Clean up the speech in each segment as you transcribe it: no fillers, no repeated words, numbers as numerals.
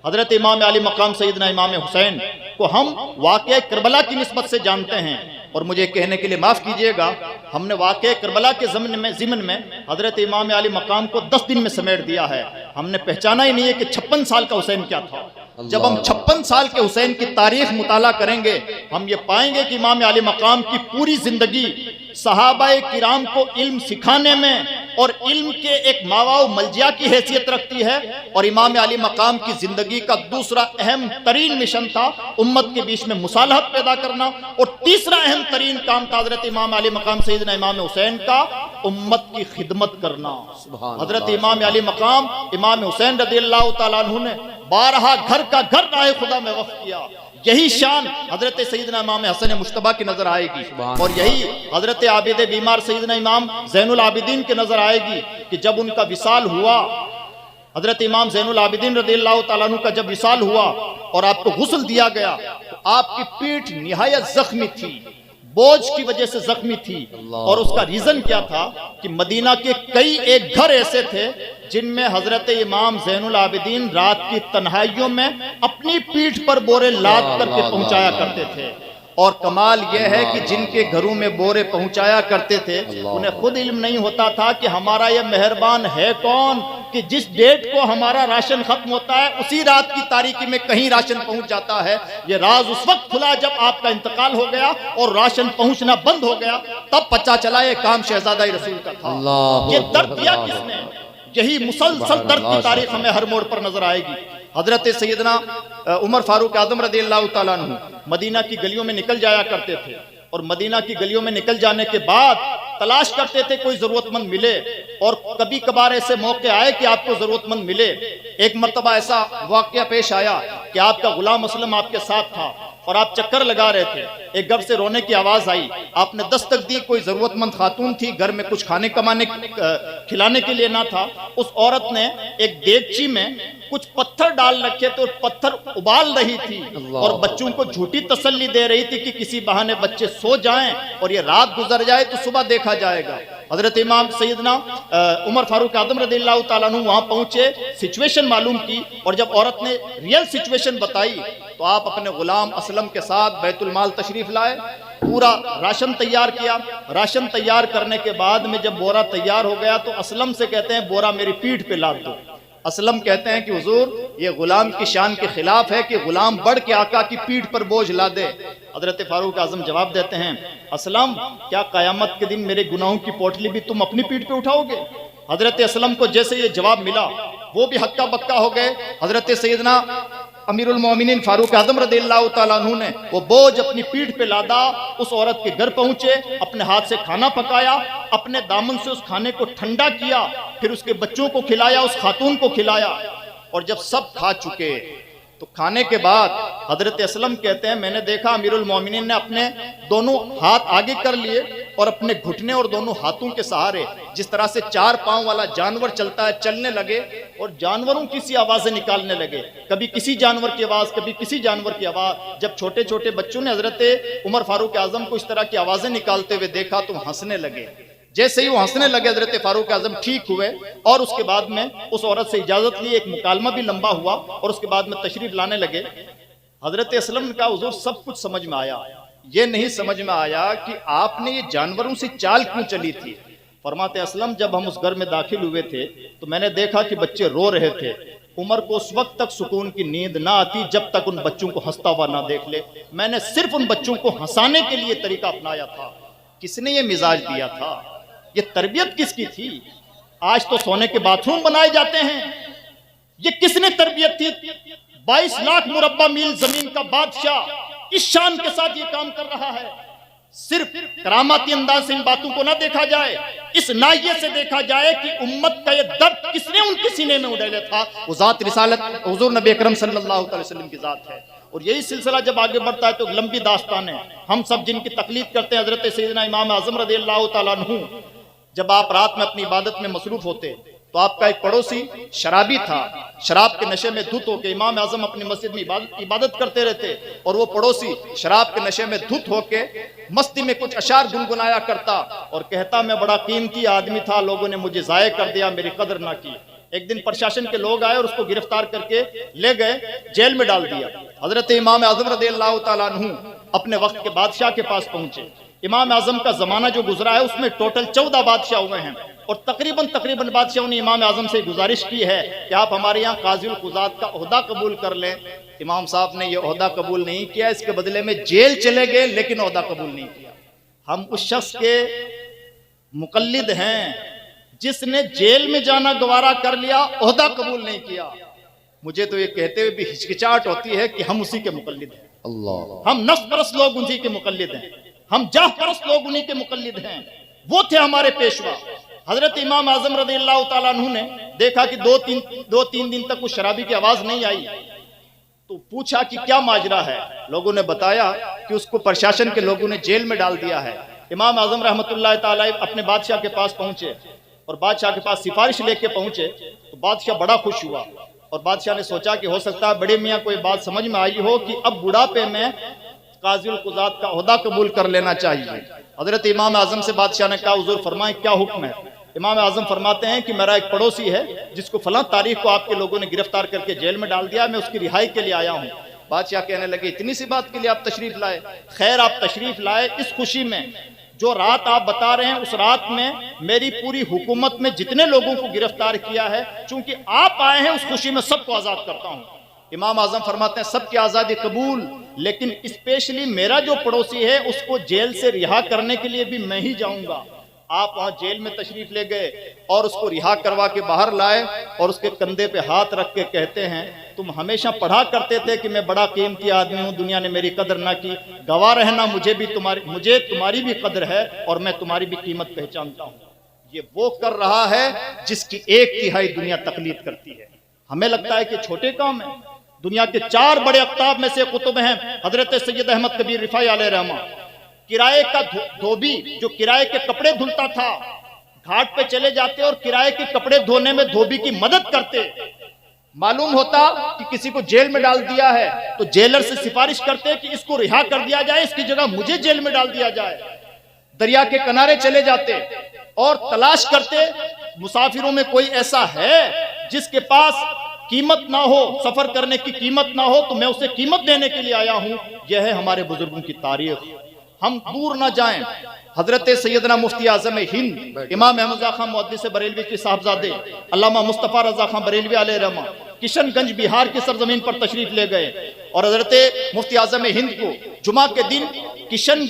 حضرت امام علی مقام سیدنا امام حسین کو ہم واقعہ کربلا کی نسبت سے جانتے ہیں، اور مجھے کہنے کے لیے معاف کیجئے گا، ہم نے واقعہ کربلا کے ضمن میں حضرت امام علی مقام کو 10 دن میں سمیٹ دیا ہے۔ ہم نے پہچانا ہی نہیں ہے کہ 56 سال کا حسین کیا تھا۔ جب ہم 56 سال کے حسین کی تاریخ مطالعہ کریں گے، ہم یہ پائیں گے کہ امام علی مقام کی پوری زندگی صحابہ کرام کو علم سکھانے میں اور علم کے ایک ماوا و ملجا کی حیثیت رکھتی ہے، اور امام علی مقام کی زندگی کا دوسرا اہم ترین مشن تھا امت کے بیچ میں مصالحت پیدا کرنا، اور تیسرا اہم ترین کام تھا حضرت امام علی مقام سیدنا امام حسین کا امت کی خدمت کرنا۔ حضرت امام علی مقام امام حسین رضی اللہ تعالیٰ عنہ نے 12 گھر کا گھر راہ خدا میں وقف کیا۔ یہی شان حضرت سیدنا امام حسن مجتبیٰ کی نظر آئے گی، اور یہی حضرت عابد بیمار سیدنا امام زین العابدین کی نظر آئے گی کہ جب ان کا وصال ہوا، حضرت امام زین العابدین رضی اللہ تعالیٰ عنہ کا جب وصال ہوا اور آپ کو غسل دیا گیا تو آپ کی پیٹھ نہایت زخمی تھی، بوجھ کی وجہ سے زخمی تھی، اور اس کا ریزن کیا تھا کہ مدینہ کے کئی ایک گھر ایسے تھے جن میں حضرت امام زین العابدین رات کی تنہائیوں میں اپنی پیٹھ پر بورے لاد کر کے پہنچایا کرتے تھے، اور کمال یہ ہے کہ جن کے گھروں میں بورے پہنچایا کرتے تھے انہیں خود علم نہیں ہوتا تھا کہ ہمارا یہ مہربان ہے کون کہ جس ڈیٹ کو ہمارا راشن ختم ہوتا ہے اسی رات کی تاریکی میں کہیں راشن پہنچ جاتا ہے۔ یہ راز اس وقت کھلا جب آپ کا انتقال ہو گیا اور راشن پہنچنا بند ہو گیا، تب پتہ چلا یہ کام شہزادہ رسول کا تھا۔ یہ درد دیا کس نے؟ یہی مسلسل درد کی تاریخ ہمیں ہر موڑ پر نظر آئے گی۔ حضرت سیدنا عمر فاروق اعظم رضی اللہ تعالیٰ عنہ مدینہ کی گلیوں میں نکل جایا کرتے تھے، اور مدینہ کی گلیوں میں نکل جانے کے بعد تلاش کرتے تھے کوئی ضرورت مند ملے، اور کبھی کبھار ایسے موقع آئے کہ آپ کو ضرورت مند ملے۔ ایک مرتبہ ایسا واقعہ پیش آیا کہ آپ کا غلام اسلم آپ کے ساتھ تھا اور آپ چکر لگا رہے تھے، ایک گھر سے رونے کی آواز آئی، آپ نے دستک دی، کوئی ضرورت مند خاتون تھی، گھر میں کچھ کھانے کھلانے کے لیے نہ تھا۔ اس عورت نے ایک دیگچی میں کچھ پتھر ڈال رکھے تھے اور پتھر ابال رہی تھی، اور بچوں کو جھوٹی تسلی دے رہی تھی کہ کسی بہانے بچے سو جائیں اور یہ رات گزر جائے تو صبح دیکھا جائے گا۔ حضرت امام سیدنا عمر فاروق اعظم رضی اللہ تعالیٰ عنہ وہاں پہنچے، سچویشن معلوم کی، اور جب عورت نے ریئل سچویشن بتائی تو آپ اپنے غلام اسلم کے ساتھ بیت المال تشریف لائے، پورا راشن تیار کیا۔ راشن تیار کرنے کے بعد میں جب بورا تیار ہو گیا تو اسلم سے کہتے ہیں بورا میری پیٹھ پہ لاد دو۔ اسلم کہتے ہیں کہ حضور یہ غلام کی شان کے خلاف ہے کہ غلام بڑھ کے آقا کی پیٹھ پر بوجھ لا دے۔ حضرت فاروق اعظم جواب دیتے ہیں، اسلم کیا قیامت کے دن میرے گناہوں کی پوٹلی بھی تم اپنی پیٹھ پہ اٹھاؤ گے؟ حضرت اسلم کو جیسے یہ جواب ملا وہ بھی ہکا بکا ہو گئے۔ حضرت سیدنا امیر المومنین فاروق اعظم رضی اللہ تعالیٰ عنہ نے وہ بوجھ اپنی پیٹھ پہ لادا، اس عورت کے گھر پہنچے، اپنے ہاتھ سے کھانا پکایا، اپنے دامن سے اس کھانے کو ٹھنڈا کیا، پھر اس کے بچوں کو کھلایا، اس خاتون کو کھلایا، اور جب سب کھا چکے تو کھانے کے بعد حضرت اسلم کہتے ہیں میں نے دیکھا امیر المومنین نے اپنے دونوں ہاتھ آگے کر لیے اور اپنے گھٹنے اور دونوں ہاتھوں کے سہارے جس طرح سے 4 پاؤں والا جانور چلتا ہے چلنے لگے، اور جانوروں کی سی آوازیں نکالنے لگے، کبھی کسی جانور کی آواز کبھی کسی جانور کی آواز۔ جب چھوٹے چھوٹے بچوں نے حضرت عمر فاروق اعظم کو اس طرح کی آوازیں نکالتے ہوئے دیکھا تو ہنسنے لگے۔ جیسے ہی وہ ہنسنے لگے حضرت فاروق اعظم ٹھیک ہوئے، اور اس کے بعد میں اس عورت سے اجازت لی، ایک مکالمہ بھی لمبا ہوا، اور اس کے بعد میں تشریف لانے لگے۔ حضرت اسلم نے کہا حضور سب کچھ سمجھ میں آیا، یہ نہیں سمجھ میں آیا کہ آپ نے یہ جانوروں سے چال کیوں چلی تھی۔ فرماتے اسلم جب ہم اس گھر میں داخل ہوئے تھے تو میں نے دیکھا کہ بچے رو رہے تھے، عمر کو اس وقت تک سکون کی نیند نہ آتی جب تک ان بچوں کو ہنستا ہوا نہ دیکھ لے، میں نے صرف ان بچوں کو ہنسانے کے لیے طریقہ اپنایا تھا۔ کس نے یہ مزاج دیا تھا؟ یہ تربیت کس کی تھی؟ آج تو سونے کے باتھ روم بنائے جاتے ہیں، یہ کس نے تربیت تھی؟ 22 لاکھ مربع میل زمین کا بادشاہ اس شان کے ساتھ یہ کام کر رہا ہے۔ صرف کراماتی انداز سے ان باتوں کو نہ دیکھا جائے، اس ناحیے سے دیکھا جائے کہ امت کا یہ درد کس نے ان کے سینے میں اڈیلا تھا، وہ ذات رسالت حضور نبی اکرم صلی اللہ علیہ وسلم کی ذات ہے۔ اور یہی سلسلہ جب آگے بڑھتا ہے تو لمبی داستان ہے، ہم سب جن کی تقلید کرتے ہیں حضرت سیدنا امام اعظم رضی اللہ تعالیٰ عنہ، جب آپ رات میں اپنی عبادت میں مصروف ہوتے تو آپ کا ایک پڑوسی شرابی تھا، شراب کے نشے میں دھت ہو کے امام اعظم اپنی مسجد میں عبادت کرتے رہتے، اور وہ پڑوسی شراب کے نشے میں دھت ہو کے مستی میں کچھ اشعار گنگنایا کرتا اور کہتا میں بڑا قیمتی آدمی تھا، لوگوں نے مجھے ضائع کر دیا، میری قدر نہ کی۔ ایک دن پرشاسن کے لوگ آئے اور اس کو گرفتار کر کے لے گئے، جیل میں ڈال دیا۔ حضرت امام اعظم رضی اللہ تعالیٰ عنہ اپنے وقت کے بادشاہ کے پاس پہنچے۔ امام اعظم کا زمانہ جو گزرا ہے اس میں ٹوٹل 14 بادشاہ ہوئے ہیں، اور تقریباً بادشاہوں نے امام اعظم سے گزارش کی ہے کہ آپ ہمارے یہاں قاضی القضات کا عہدہ قبول کر لیں۔ امام صاحب نے یہ عہدہ قبول نہیں کیا، اس کے بدلے میں جیل چلے گئے، لیکن عہدہ قبول نہیں کیا۔ ہم اس شخص کے مقلد ہیں جس نے جیل میں جانا گوارا کر لیا، عہدہ قبول نہیں کیا۔ مجھے تو یہ کہتے ہوئے بھی ہچکچاہٹ ہوتی ہے کہ ہم اسی کے مقلد ہیں۔ اللہ، ہم نفس پرست لوگ انہی کے مقلد ہیں، ہم جاہ پرست لوگ انہی کے مقلد ہیں۔ وہ تھے ہمارے پیشوا۔ حضرت امام اعظم رضی اللہ تعالیٰ عنہ نے دیکھا کہ دو تین دن تک وہ شرابی کی آواز نہیں آئی، تو پوچھا کہ کیا ماجرا ہے۔ لوگوں نے بتایا کہ اس کو پرشاسن کے لوگوں نے جیل میں ڈال دیا ہے۔ امام اعظم رحمت اللہ تعالیٰ اپنے بادشاہ کے پاس پہنچے اور بادشاہ کے پاس سفارش لے کے پہنچے، تو بادشاہ بڑا خوش ہوا، اور بادشاہ نے سوچا کہ ہو سکتا ہے بڑے میاں کوئی بات سمجھ میں آئی ہو کہ اب بڑھاپے میں قاضی القضات کا عہدہ قبول کر لینا چاہیے۔ حضرت امام اعظم سے بادشاہ نے کہا حضور فرمائیں کیا حکم ہے؟ امام اعظم فرماتے ہیں کہ میرا ایک پڑوسی ہے جس کو فلاں تاریخ کو آپ کے لوگوں نے گرفتار کر کے جیل میں ڈال دیا، میں اس کی رہائی کے لیے آیا ہوں۔ بادشاہ کہنے لگے اتنی سی بات کے لیے آپ تشریف لائے؟ خیر آپ تشریف لائے اس خوشی میں، جو رات آپ بتا رہے ہیں اس رات میں میری پوری حکومت میں جتنے لوگوں کو گرفتار کیا ہے، چونکہ آپ آئے ہیں اس خوشی میں سب کو آزاد کرتا ہوں۔ امام اعظم فرماتے ہیں سب کی آزادی قبول، لیکن اسپیشلی میرا جو پڑوسی ہے اس کو جیل سے رہا کرنے کے لیے بھی میں ہی جاؤں گا۔ آپ وہاں جیل میں تشریف لے گئے اور اس کو رہا کروا کے باہر لائے، اور اس کے کندھے پہ ہاتھ رکھ کے کہتے ہیں تم ہمیشہ پڑھا کرتے تھے کہ میں بڑا قیمتی آدمی ہوں، دنیا نے میری قدر نہ کی، گواہ رہنا مجھے تمہاری بھی قدر ہے اور میں تمہاری بھی قیمت پہچانتا ہوں۔ یہ وہ کر رہا ہے جس کی 1/3 دنیا تقلید کرتی ہے۔ ہمیں لگتا ہے کہ چھوٹے کام ہیں۔ دنیا کے 4 بڑے اقطاب میں سے قطب ہیں حضرت سید احمد کبیر رفاعی علیہ رحمہ۔ کرائے کا دھوبی جو کرائے کے کپڑے دھلتا تھا، گھاٹ پہ چلے جاتے اور کرائے کے کپڑے دھونے میں دھوبی کی مدد کرتے۔ معلوم ہوتا کہ کسی کو جیل میں ڈال دیا ہے تو جیلر سے سفارش کرتے کہ اس کو رہا کر دیا جائے، اس کی جگہ مجھے جیل میں ڈال دیا جائے۔ دریا کے کنارے چلے جاتے اور تلاش کرتے مسافروں میں کوئی ایسا ہے جس کے پاس قیمت نہ ہو، سفر کرنے کی قیمت نہ ہو، تو میں اسے قیمت دینے کے لیے آیا ہوں۔ یہ ہے ہمارے بزرگوں کی تاریخ۔ ہم دور نہ جائیں، حضرت سیدنا مفتی اعظم ہند امام احمد رضا خان محدث بریلوی کے صاحبزادے علامہ مصطفیٰ رضا خان بریلوی علیہ رحمہ کشن گنج بہار کی سرزمین پر تشریف لے گئے، اور حضرت مفتی اعظم ہند کو جمعہ کے دن کشن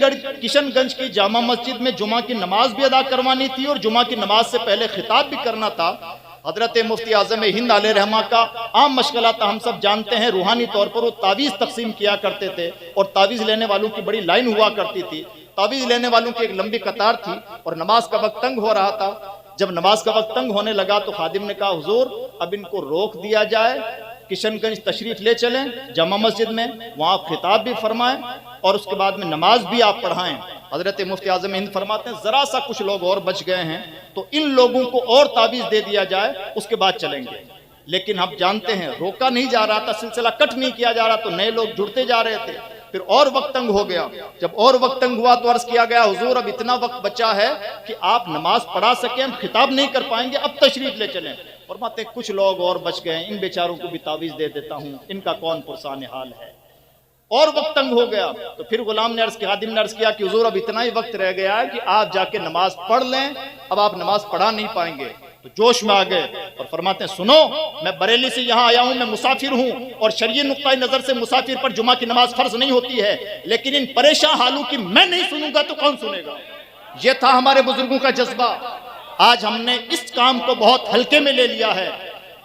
گنج کی جامع مسجد میں جمعہ کی نماز بھی ادا کروانی تھی، اور جمعہ کی نماز سے پہلے خطاب بھی کرنا تھا۔ حضرت مفتی اعظم ہند علیہ رحمہ کا عام مشغلہ تھا، ہم سب جانتے ہیں، روحانی طور پر وہ تعویذ تقسیم کیا کرتے تھے، اور تعویذ لینے والوں کی بڑی لائن ہوا کرتی تھی۔ تعویذ لینے والوں کی ایک لمبی قطار تھی، اور نماز کا وقت تنگ ہو رہا تھا۔ جب نماز کا وقت تنگ ہونے لگا تو خادم نے کہا حضور اب ان کو روک دیا جائے، کشن گنج تشریف لے چلیں جامع مسجد میں، وہاں خطاب بھی فرمائیں اور اس کے بعد میں نماز بھی آپ پڑھائیں۔ حضرت مفتی اعظم ہند فرماتے ہیں ذرا سا کچھ لوگ اور بچ گئے ہیں تو ان لوگوں کو اور تعویذ دے دیا جائے، اس کے بعد چلیں گے۔ لیکن ہم جانتے ہیں روکا نہیں جا رہا تھا، سلسلہ کٹ نہیں کیا جا رہا، تو نئے لوگ جڑتے جا رہے تھے۔ پھر اور وقت تنگ ہو گیا، جب اور وقت تنگ ہوا تو عرض کیا گیا حضور اب اتنا وقت بچا ہے کہ آپ نماز پڑھا سکیں، ہم خطاب نہیں کر پائیں گے، اب تشریف لے چلیں۔ فرماتے ہیں کچھ لوگ اور بچ گئے، ان بیچاروں کو بھی تعویذ دے دیتا ہوں، ان کا کون پرسان حال ہے۔ اور وقت تنگ ہو گیا تو پھر غلام نے عرض کیا، خادم نے عرض کیا کہ حضور اب اتنا ہی وقت رہ گیا ہے کہ آپ جا کے نماز پڑھ لیں، اب آپ نماز پڑھا نہیں پائیں گے۔ تو جوش میں آ گئے اور فرماتے ہیں سنو میں بریلی سے یہاں آیا ہوں، میں مسافر ہوں، اور شرعی نقطہ نظر سے مسافر پر جمعہ کی نماز فرض نہیں ہوتی ہے، لیکن ان پریشان حالوں کی میں نہیں سنوں گا تو کون سنے گا؟ یہ تھا ہمارے بزرگوں کا جذبہ۔ آج ہم نے اس کام کو بہت ہلکے میں لے لیا ہے،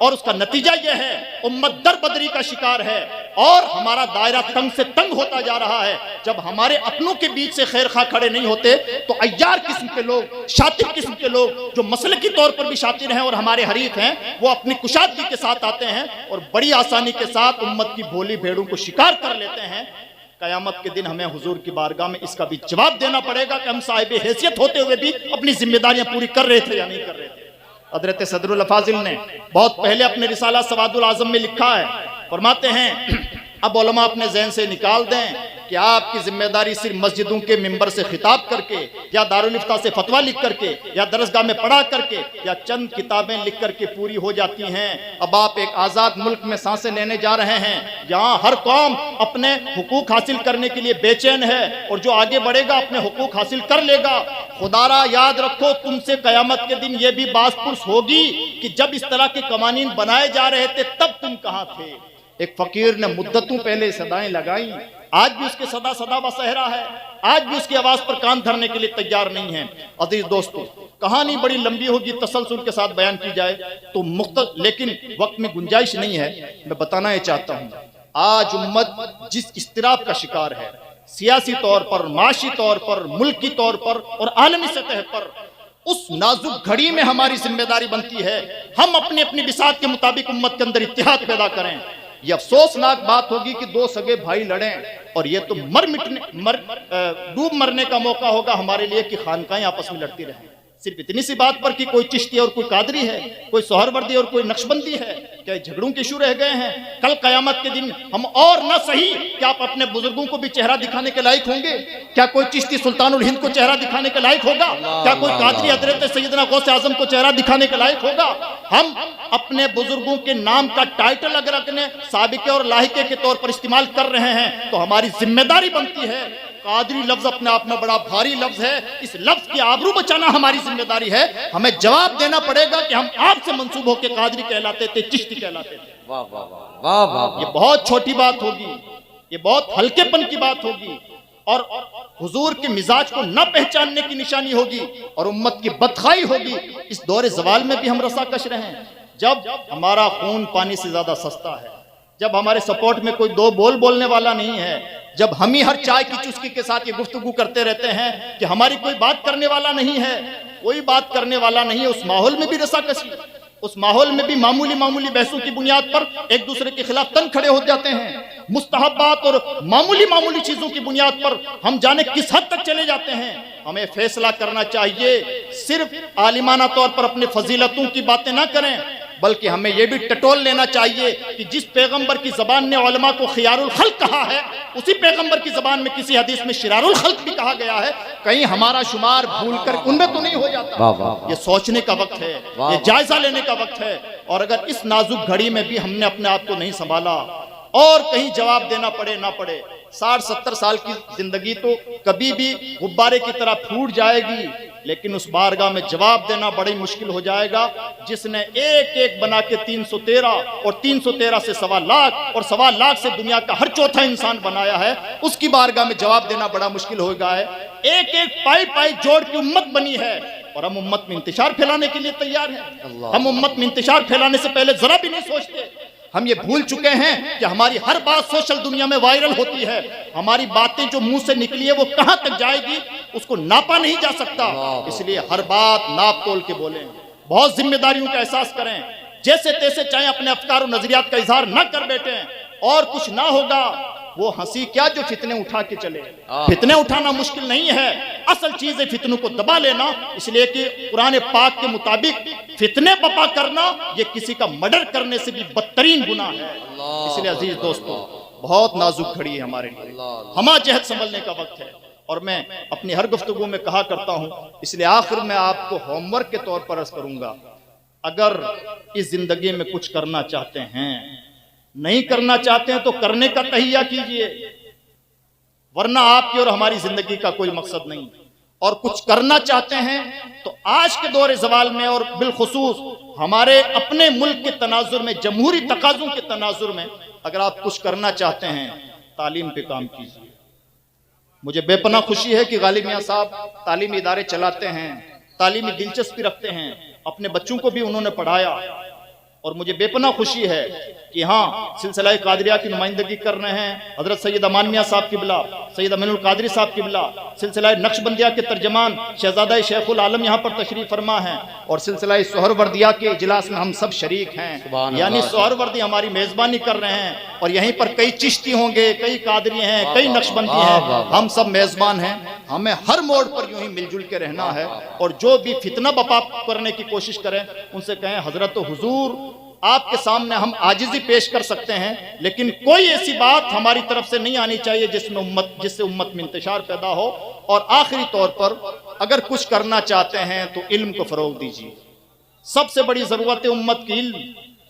اور اس کا نتیجہ یہ ہے امت در بدری کا شکار ہے، اور ہمارا دائرہ تنگ سے تنگ ہوتا جا رہا ہے۔ جب ہمارے اپنوں کے بیچ سے خیر خواہ کھڑے نہیں ہوتے تو عیار قسم کے لوگ، شاطر قسم کے لوگ جو مسلکی طور پر بھی شاطر ہیں اور ہمارے حریف ہیں، وہ اپنی کشادگی کے ساتھ آتے ہیں اور بڑی آسانی کے ساتھ امت کی بھولی بھیڑوں کو شکار کر لیتے ہیں۔ قیامت کے دن ہمیں حضور کی بارگاہ میں اس کا بھی جواب دینا پڑے گا کہ ہم صاحب حیثیت ہوتے ہوئے بھی اپنی ذمہ داریاں پوری کر رہے تھے یا نہیں کر رہے تھے۔ حضرت صدر الافاضل نے بہت پہلے اپنے رسالہ سواد العظم میں لکھا ہے، فرماتے ہیں اب علماء اپنے ذہن سے نکال دیں کہ آپ کی ذمہ داری صرف مسجدوں کے ممبر سے خطاب کر کے یا دارالفتہ سے فتویٰ لکھ کر کے یا درسگاہ میں پڑھا کر کے یا چند کتابیں لکھ کر کے پوری ہو جاتی ہیں۔ اب آپ ایک آزاد ملک میں سانسیں لینے جا رہے ہیں جہاں ہر قوم اپنے حقوق حاصل کرنے کے لیے بے چین ہے، اور جو آگے بڑھے گا اپنے حقوق حاصل کر لے گا۔ خدا را یاد رکھو، تم سے قیامت کے دن یہ بھی باز پرس ہوگی کہ جب اس طرح کے قوانین بنائے جا رہے تھے تب تم کہاں تھے۔ ایک فقیر نے مدتوں پہلے صدائیں لگائیں، آج بھی اس کے صدا صدا بصہرا ہے، آج بھی اس کی آواز پر کان دھرنے کے لیے تیار نہیں ہے۔ عزیز دوستو، کہانی بڑی لمبی ہوگی، تسلسل کے ساتھ بیان کی جائے تو لیکن وقت میں گنجائش نہیں ہے۔ میں بتانا یہ چاہتا ہوں، آج امت جس اضطراب کا شکار ہے، سیاسی طور پر، معاشی طور پر، ملکی طور پر اور عالمی سطح پر، اس نازک گھڑی میں ہماری ذمہ داری بنتی ہے ہم اپنی اپنی بساط کے مطابق امت کے اندر اتحاد پیدا کریں۔ یہ افسوسناک بات ہوگی کہ دو سگے بھائی لڑیں، اور یہ تو ڈوب مرنے کا موقع ہوگا ہمارے لیے کہ خانقاہیں آپس میں لڑتی رہیں، صرف اتنی سی بات پر کہ کوئی چشتی اور کوئی قادری ہے، کوئی سہروردی اور کوئی نقشبندی ہے، کیا جھگڑوں کے ایشو رہ گئے ہیں؟ کل قیامت کے دن ہم اور نہ صحیح کہ آپ اپنے بزرگوں کو بھی چہرہ دکھانے کے لائق ہوں گے؟ کیا کوئی چشتی سلطان الہند کو چہرہ دکھانے کے لائق ہوگا؟ کیا کوئی قادری حضرت سیدنا غوث اعظم کو چہرہ دکھانے کے لائق ہوگا؟ ہم اپنے بزرگوں کے نام کا ٹائٹل اگر اپنے سابقے اور لاحقے کے طور پر استعمال کر رہے ہیں تو ہماری ذمہ داری بنتی ہے۔ قادری لفظ اپنے آپ میں بڑا بھاری لفظ ہے، اس لفظ کی آبرو بچانا ہماری ذمہ داری ہے۔ ہمیں جواب دینا پڑے گا کہ ہم آپ سے منسوب ہو کے قادری کہلاتے تھے، چشتی کہلاتے تھے۔ واہ واہ واہ واہ، یہ بہت چھوٹی بات ہوگی، یہ بہت ہلکے پن کی بات ہوگی، اور حضور کے مزاج کو نہ پہچاننے کی نشانی ہوگی، اور امت کی بدخواہی ہوگی۔ اس دور زوال میں بھی ہم رساکش رہیں، جب ہمارا خون پانی سے زیادہ سستا ہے، جب ہمارے سپورٹ میں کوئی دو بول بولنے والا نہیں ہے، جب ہم ہی ہر چائے کی چسکی کے ساتھ یہ گفتگو کرتے رہتے ہیں کہ ہماری کوئی بات کرنے والا نہیں ہے، کوئی بات کرنے والا نہیں ہے، اس ماحول میں بھی رساکشی، اس ماحول میں بھی معمولی بحثوں کی بنیاد پر ایک دوسرے کے خلاف تن کھڑے ہو جاتے ہیں، مستحبات اور معمولی چیزوں کی بنیاد پر ہم جانے کس حد تک چلے جاتے ہیں۔ ہمیں فیصلہ کرنا چاہیے، صرف عالمانہ طور پر اپنے فضیلتوں کی باتیں نہ کریں، بلکہ ہمیں یہ بھی ٹٹول لینا چاہیے کہ جس پیغمبر کی زبان نے علماء کو خیار الخلق کہا ہے، اسی پیغمبر کی زبان میں کسی حدیث میں شرار الخلق بھی کہا گیا ہے، کہیں ہمارا شمار بھول کر ان میں تو نہیں ہو جاتا۔ یہ سوچنے کا وقت ہے، یہ جائزہ لینے کا وقت ہے، اور اگر اس نازک گھڑی میں بھی ہم نے اپنے آپ کو نہیں سنبھالا اور کہیں جواب دینا پڑے نہ پڑے، 60-70 سال کی زندگی تو کبھی بھی غبارے کی طرح پھوٹ جائے گی، لیکن اس بارگاہ میں جواب دینا بڑی مشکل ہو جائے گا۔ جس نے ایک بنا کے 313 اور 313 سے 1.25 لاکھ اور 1.25 لاکھ سے دنیا کا ہر چوتھا انسان بنایا ہے، اس کی بارگاہ میں جواب دینا بڑا مشکل ہو گیا ہے۔ ایک پائی جوڑ کی امت بنی ہے، اور ہم امت میں انتشار پھیلانے کے لیے تیار ہیں۔ ہم امت میں انتشار پھیلانے سے پہلے ذرا بھی نہیں سوچتے۔ ہم یہ بھول چکے ہیں کہ ہماری ہر بات سوشل دنیا میں وائرل ہوتی ہے، ہماری باتیں جو منہ سے نکلی ہے وہ کہاں تک جائے گی اس کو ناپا نہیں جا سکتا، اس لیے ہر بات ناپ تول کے بولیں، بہت ذمہ داریوں کا احساس کریں، جیسے تیسے چاہے اپنے افکار و نظریات کا اظہار نہ کر بیٹھیں، اور کچھ نہ ہوگا وہ ہنسی کیا جو فتنے اٹھا کے چلے۔ فتنے اٹھانا مشکل نہیں ہے، اصل چیز ہے فتنوں کو دبا لینا، اس لیے کہ قرآن پاک کے مطابق فتنے بپا کرنا یہ کسی کا مرڈر کرنے سے بھی بدترین گناہ ہے۔ اس لیے عزیز دوستو، بہت نازک گھڑی ہے ہمارے لیے، ہمہ جہت سنبھلنے کا وقت ہے، اور میں اپنی ہر گفتگو میں کہا کرتا ہوں، اس لیے آخر میں آپ کو ہوم ورک کے طور پر عرض کروں گا، اگر اس زندگی میں کچھ کرنا چاہتے ہیں، نہیں کرنا چاہتے ہیں تو کرنے کا تہیہ کیجئے، ورنہ آپ کی اور ہماری زندگی کا کوئی مقصد نہیں، اور کچھ کرنا چاہتے ہیں تو آج کے دور زوال میں اور بالخصوص ہمارے اپنے ملک کے تناظر میں، جمہوری تقاضوں کے تناظر میں، اگر آپ کچھ کرنا چاہتے ہیں تعلیم پہ کام کیجئے۔ مجھے بے پناہ خوشی ہے کہ غالب میاں صاحب تعلیمی ادارے چلاتے ہیں، تعلیمی دلچسپی رکھتے ہیں، اپنے بچوں کو بھی انہوں نے پڑھایا، اور مجھے بے پناہ خوشی ہے کہ ہاں سلسلہ قادریہ کی نمائندگی کر رہے ہیں حضرت سید امان میاں صاحب قبلہ، سید امین القادری صاحب قبلہ، سلسلہ نقشبندیہ کے ترجمان شہزادہ شیخ العالم یہاں پر تشریف فرما ہیں، اور سلسلہ سہروردیہ کے اجلاس میں ہم سب شریک ہیں، یعنی سہروردی ہماری میزبانی کر رہے ہیں، اور یہیں پر کئی چشتی ہوں گے، کئی قادری ہیں، کئی نقشبندی ہیں، ہم سب میزبان ہیں۔ ہمیں ہر موڑ پر یوں ہی مل جل کے رہنا ہے، اور جو بھی فتنہ بپا کرنے کی کوشش کریں ان سے کہیں حضرت حضور آپ کے سامنے ہم عاجزی پیش کر سکتے ہیں، لیکن کوئی ایسی بات ہماری طرف سے نہیں آنی چاہیے جس سے امت میں انتشار پیدا ہو۔ اور آخری طور پر اگر کچھ کرنا چاہتے ہیں تو علم کو فروغ دیجیے۔ سب سے بڑی ضرورت ہے امت کی علم۔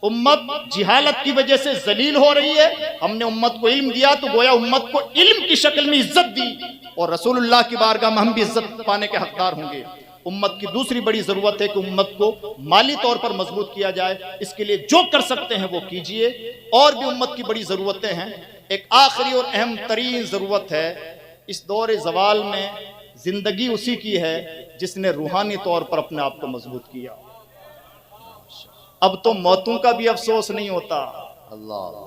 امت جہالت کی وجہ سے ذلیل ہو رہی ہے، ہم نے امت کو علم دیا تو گویا امت کو علم کی شکل میں عزت دی، اور رسول اللہ کی بارگاہ میں ہم بھی عزت پانے کے حقدار ہوں گے۔ امت کی دوسری بڑی ضرورت ہے کہ امت کو مالی طور پر مضبوط کیا جائے، اس کے لیے جو کر سکتے ہیں وہ کیجئے۔ اور بھی امت کی بڑی ضرورتیں ہیں۔ ایک آخری اور اہم ترین ضرورت ہے، اس دور زوال میں زندگی اسی کی ہے جس نے روحانی طور پر اپنے آپ کو مضبوط کیا۔ اب تو موتوں کا بھی افسوس نہیں ہوتا،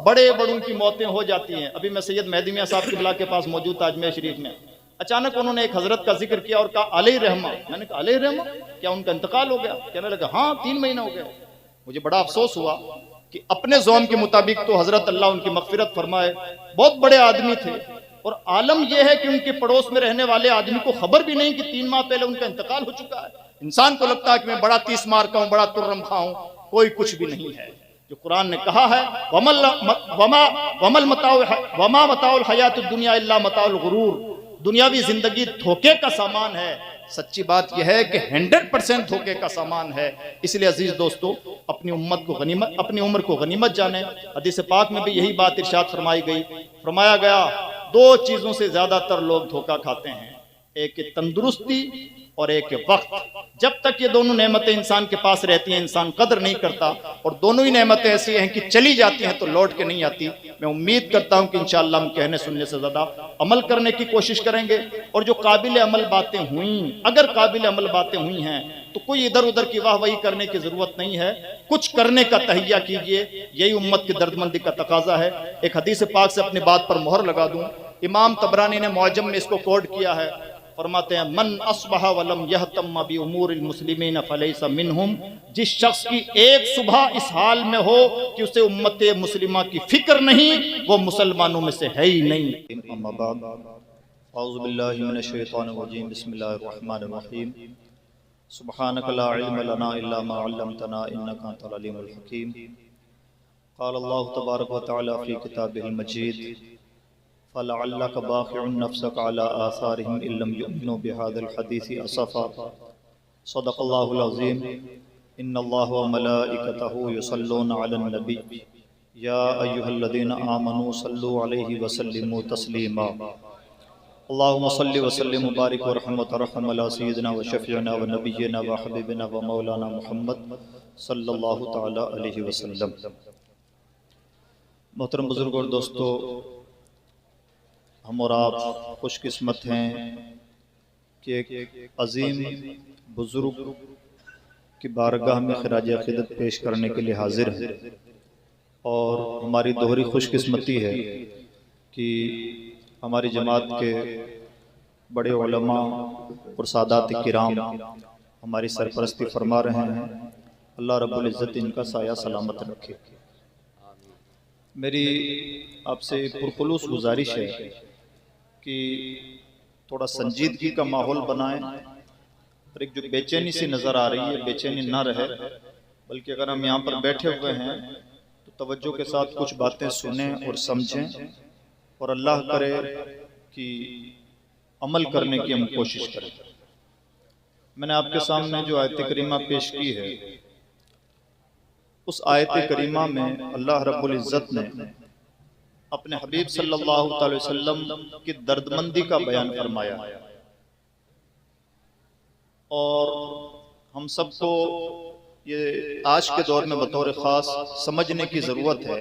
بڑے بڑوں کی موتیں ہو جاتی ہیں۔ ابھی میں سید مہدی میاں صاحب قبلہ کے پاس موجود تھا اجمیر شریف میں، اچانک انہوں نے ایک حضرت کا ذکر کیا اور کہا علیہ رحمہ۔ میں نے کہا علیہ رحمہ کیا ان کا انتقال ہو گیا؟ کہنے لگا ہاں 3 مہینہ ہو گیا۔ مجھے بڑا افسوس ہوا کہ اپنے زوم کے مطابق تو حضرت اللہ ان کی مغفرت فرمائے بہت بڑے آدمی تھے، اور عالم یہ ہے کہ ان کے پڑوس میں رہنے والے آدمی کو خبر بھی نہیں کہ 3 ماہ پہلے ان کا انتقال ہو چکا ہے۔ انسان کو لگتا ہے کہ میں بڑا 30 مار کا ہوں، بڑا ترم خواہ ہوں، کوئی کچھ بھی نہیں ہے۔ جو قرآن نے کہا ہے وَمَا مَتَاعُ الْحَيَاةِ الدُّنْيَا إِلَّا مَتَاعُ الْغُرُورِ، دنیاوی زندگی دھوکے کا سامان ہے۔ سچی بات یہ ہے کہ 100% دھوکے کا سامان ہے۔ اس لیے عزیز دوستو، اپنی عمر کو غنیمت جانیں۔ حدیث پاک میں بھی یہی بات ارشاد فرمایا گیا 2 چیزوں سے زیادہ تر لوگ دھوکہ کھاتے ہیں، ایک تندرستی اور ایک وقت۔ جب تک یہ دونوں نعمتیں انسان کے پاس رہتی ہیں انسان قدر نہیں کرتا، اور دونوں ہی نعمتیں ایسی ہیں کہ چلی جاتی ہیں تو لوٹ کے نہیں آتی۔ میں امید کرتا ہوں کہ انشاءاللہ ہم کہنے سننے سے زیادہ عمل کرنے کی کوشش کریں گے، اور جو قابل عمل باتیں ہوئیں، اگر قابل عمل باتیں ہوئی ہیں تو کوئی ادھر ادھر کی واہ واہی کرنے کی ضرورت نہیں ہے، کچھ کرنے کا تہیہ کیجئے، یہی امت کی دردمندی کا تقاضا ہے۔ ایک حدیث پاک سے اپنی بات پر مہر لگا دوں، امام طبرانی نے معجم میں اس کو کوڈ کیا ہے، فرماتے ہیں من اصبح ولم یہتم بامور المسلمین فلیس منہم، جس شخص کی ایک صبح اس حال میں ہو کہ اسے امت مسلمہ کی فکر نہیں، وہ مسلمانوں میں سے ہے ہی نہیں۔ اما بعد، اعوذ باللہ من الشیطان الرجیم، بسم اللہ الرحمن الرحیم، سبحانک لا علم لنا الا ما علمتنا انک انت العلیم الحکیم۔ قال اللہ تبارک و تعالی فی کتابہ المجید فَلَعَلَّكَ بَاخِعٌ نَفْسَكَ عَلَىٰ آثَارِهِمْ إِن لَّمْ يُؤْمِنُوا بِهَٰذَا الْحَدِيثِ أَسَفًا۔ صدق اللہ العظیم۔ ان اللہ وملائکتہ یصلون علی النبی یا ایھا الذین آمنوا صلوا علیہ وسلموا تسلیما۔ اللہم صل وسلم وبارک ورحم وترحم علی سیدنا وشفیعنا ونبینا وحبیبنا ومولانا محمد صلی اللہ تعالی علیہ وسلم۔ محترم بزرگ اور دوستو، ہم اور آپ خوش قسمت ہیں کہ ایک عظیم بزرگ کی بارگاہ میں خراج عقیدت پیش کرنے کے لیے حاضر ہیں، اور ہماری دوہری خوش قسمتی ہے کہ ہماری جماعت کے بڑے علماء اور سادات کرام ہماری سرپرستی فرما رہے ہیں۔ اللہ رب العزت ان کا سایہ سلامت رکھے۔ میری آپ سے پرخلوص گزارش ہے کہ تھوڑا سنجیدگی کا ماحول بنائیں، اور ایک جو بے چینی سی نظر آ رہی ہے بے چینی نہ رہے، بلکہ اگر ہم یہاں پر بیٹھے ہوئے ہیں تو توجہ کے ساتھ کچھ باتیں سنیں اور سمجھیں، اور اللہ کرے کہ عمل کرنے کی ہم کوشش کریں۔ میں نے آپ کے سامنے جو آیت کریمہ پیش کی ہے، اس آیت کریمہ میں اللہ رب العزت نے اپنے حبیب صلی اللہ علیہ وسلم کی دردمندی کا بیان فرمایا، اور ہم سب کو یہ آج کے دور میں بطور خاص سمجھنے کی ضرورت ہے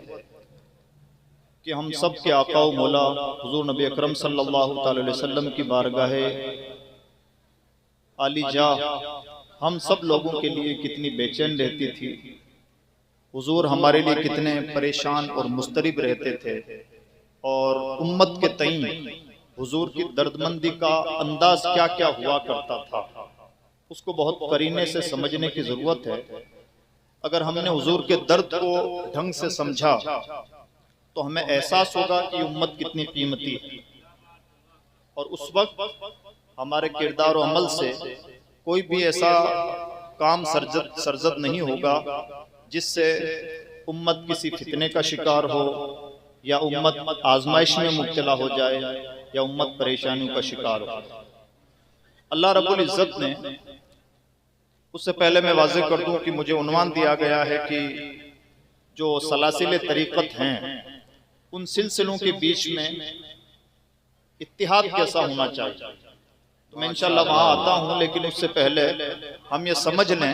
کہ ہم سب کے آقا و مولا حضور نبی اکرم صلی اللہ علیہ وسلم کی بارگاہ عالی جاہ ہم سب لوگوں کے لیے کتنی بے چین رہتی تھی، حضور ہمارے لیے کتنے پریشان اور مضطرب رہتے تھے، اور امت کے تئیں حضور کی دردمندی کا انداز کیا کیا ہوا کرتا تھا، اس کو بہت قرینے سے سمجھنے کی ضرورت ہے۔ اگر ہم نے حضور کے درد کو ڈھنگ سے سمجھا تو ہمیں احساس ہوگا کہ امت کتنی قیمتی ہے، اور اس وقت ہمارے کردار و عمل سے کوئی بھی ایسا کام سرزد نہیں ہوگا جس سے امت کسی فتنے کا شکار ہو یا امت آزمائش میں مبتلا ہو جائے یا امت پریشانیوں کا شکار ہو۔ اللہ رب العزت نے، اس سے پہلے میں واضح کر دوں کہ مجھے عنوان دیا گیا ہے کہ جو سلاسل طریقت ہیں ان سلسلوں کے بیچ میں اتحاد کیسا ہونا چاہیے، تو میں انشاءاللہ وہاں آتا ہوں، لیکن اس سے پہلے ہم یہ سمجھ لیں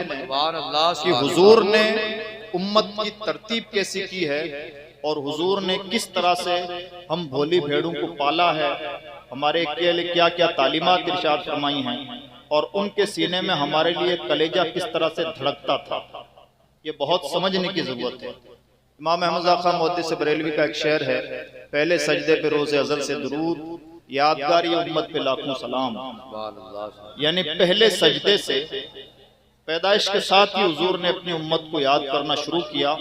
کہ حضور نے امت کی ترتیب کیسی کی ہے اور حضور نے کس طرح سے ہم بھولی بھیڑوں کو پالا ہے، ہمارے لیے کیا کیا تعلیمات ارشاد فرمائی ہیں، اور ان کے سینے میں ہمارے لیے کلیجہ کس طرح سے دھڑکتا تھا، یہ بہت سمجھنے کی ضرورت ہے۔ امام احمد رضا خان محدث بریلوی کا ایک شعر ہے، پہلے سجدے پہ روز ازل سے درود، یادگار یہ امت پہ لاکھوں سلام۔ یعنی پہلے سجدے سے پیدائش کے ساتھ ہی حضور نے اپنی امت کو یاد کرنا شروع کیا،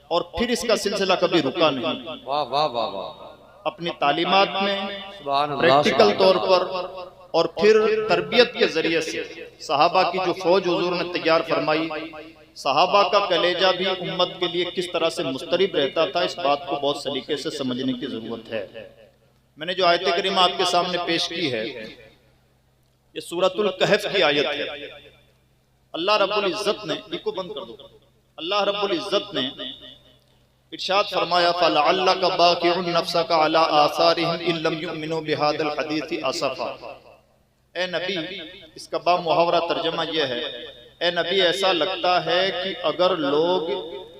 اور پھر اس کا سلسلہ کبھی رکا نہیں۔ اپنی تعلیمات میں پریکٹیکل طور پر اور پھر تربیت کے ذریعے سے صحابہ کی جو فوج حضور نے تیار فرمائی، صحابہ کا کلیجہ بھی امت کے لیے کس طرح سے مضطرب رہتا تھا، اس بات کو بہت سلیقے سے سمجھنے کی ضرورت ہے۔ میں نے جو آیت کریمہ آپ کے سامنے پیش کی ہے، یہ سورۃ الکہف کی آیت ہے۔ اللہ رب العزت نے، یہ کو بند کر دو، اللہ رب العزت نے ارشاد فرمایا فَلَعَلَّكَ بَاقِعٌ نَفْسَكَ عَلَىٰ آثَارِهِمْ إِن لَّمْ يُؤْمِنُوا بِهَذَا الْحَدِيثِ أَسَفًا۔ اے نبی، اس کا با محاورہ ترجمہ یہ ہے، اے نبی ایسا لگتا ہے کہ اگر لوگ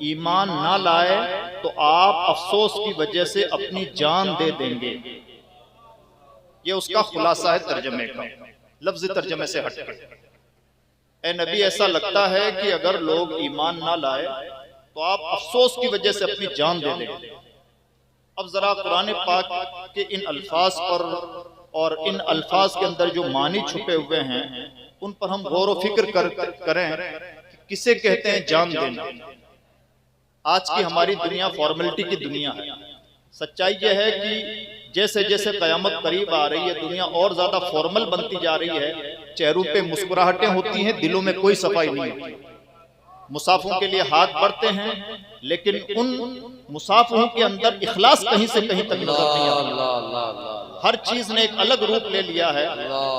ایمان نہ لائے تو آپ افسوس کی وجہ سے اپنی جان دے دیں گے۔ یہ اس کا خلاصہ ہے ترجمے کا، لفظ ترجمے سے ہٹ کے۔ اے نبی ایسا لگتا ہے کہ اگر لوگ ایمان نہ لائے تو آپ افسوس کی وجہ سے اپنی جان دے دیں گے۔ اب ذرا قرآن پاک کے ان الفاظ پر اور ان الفاظ کے اندر جو معنی چھپے ہوئے ہیں ان پر ہم غور و فکر کریں کہ کسے کہتے ہیں جان دینا۔ آج کی ہماری دنیا فارمیلٹی کی دنیا ہے۔ سچائی یہ ہے کہ جیسے جیسے قیامت قریب آ رہی ہے دنیا اور زیادہ فارمل بنتی جا رہی ہے، چہروں پہ مسکراہٹیں ہوتی ہیں، دلوں میں کوئی صفائی نہیں ہوتی۔ مسافوں کے لیے ہاتھ بڑھتے ہیں لیکن ان مسافوں کے اندر اخلاص کہیں سے کہیں تک نظر نہیں آتا۔ ہر چیز نے ایک الگ روپ لے لیا ہے،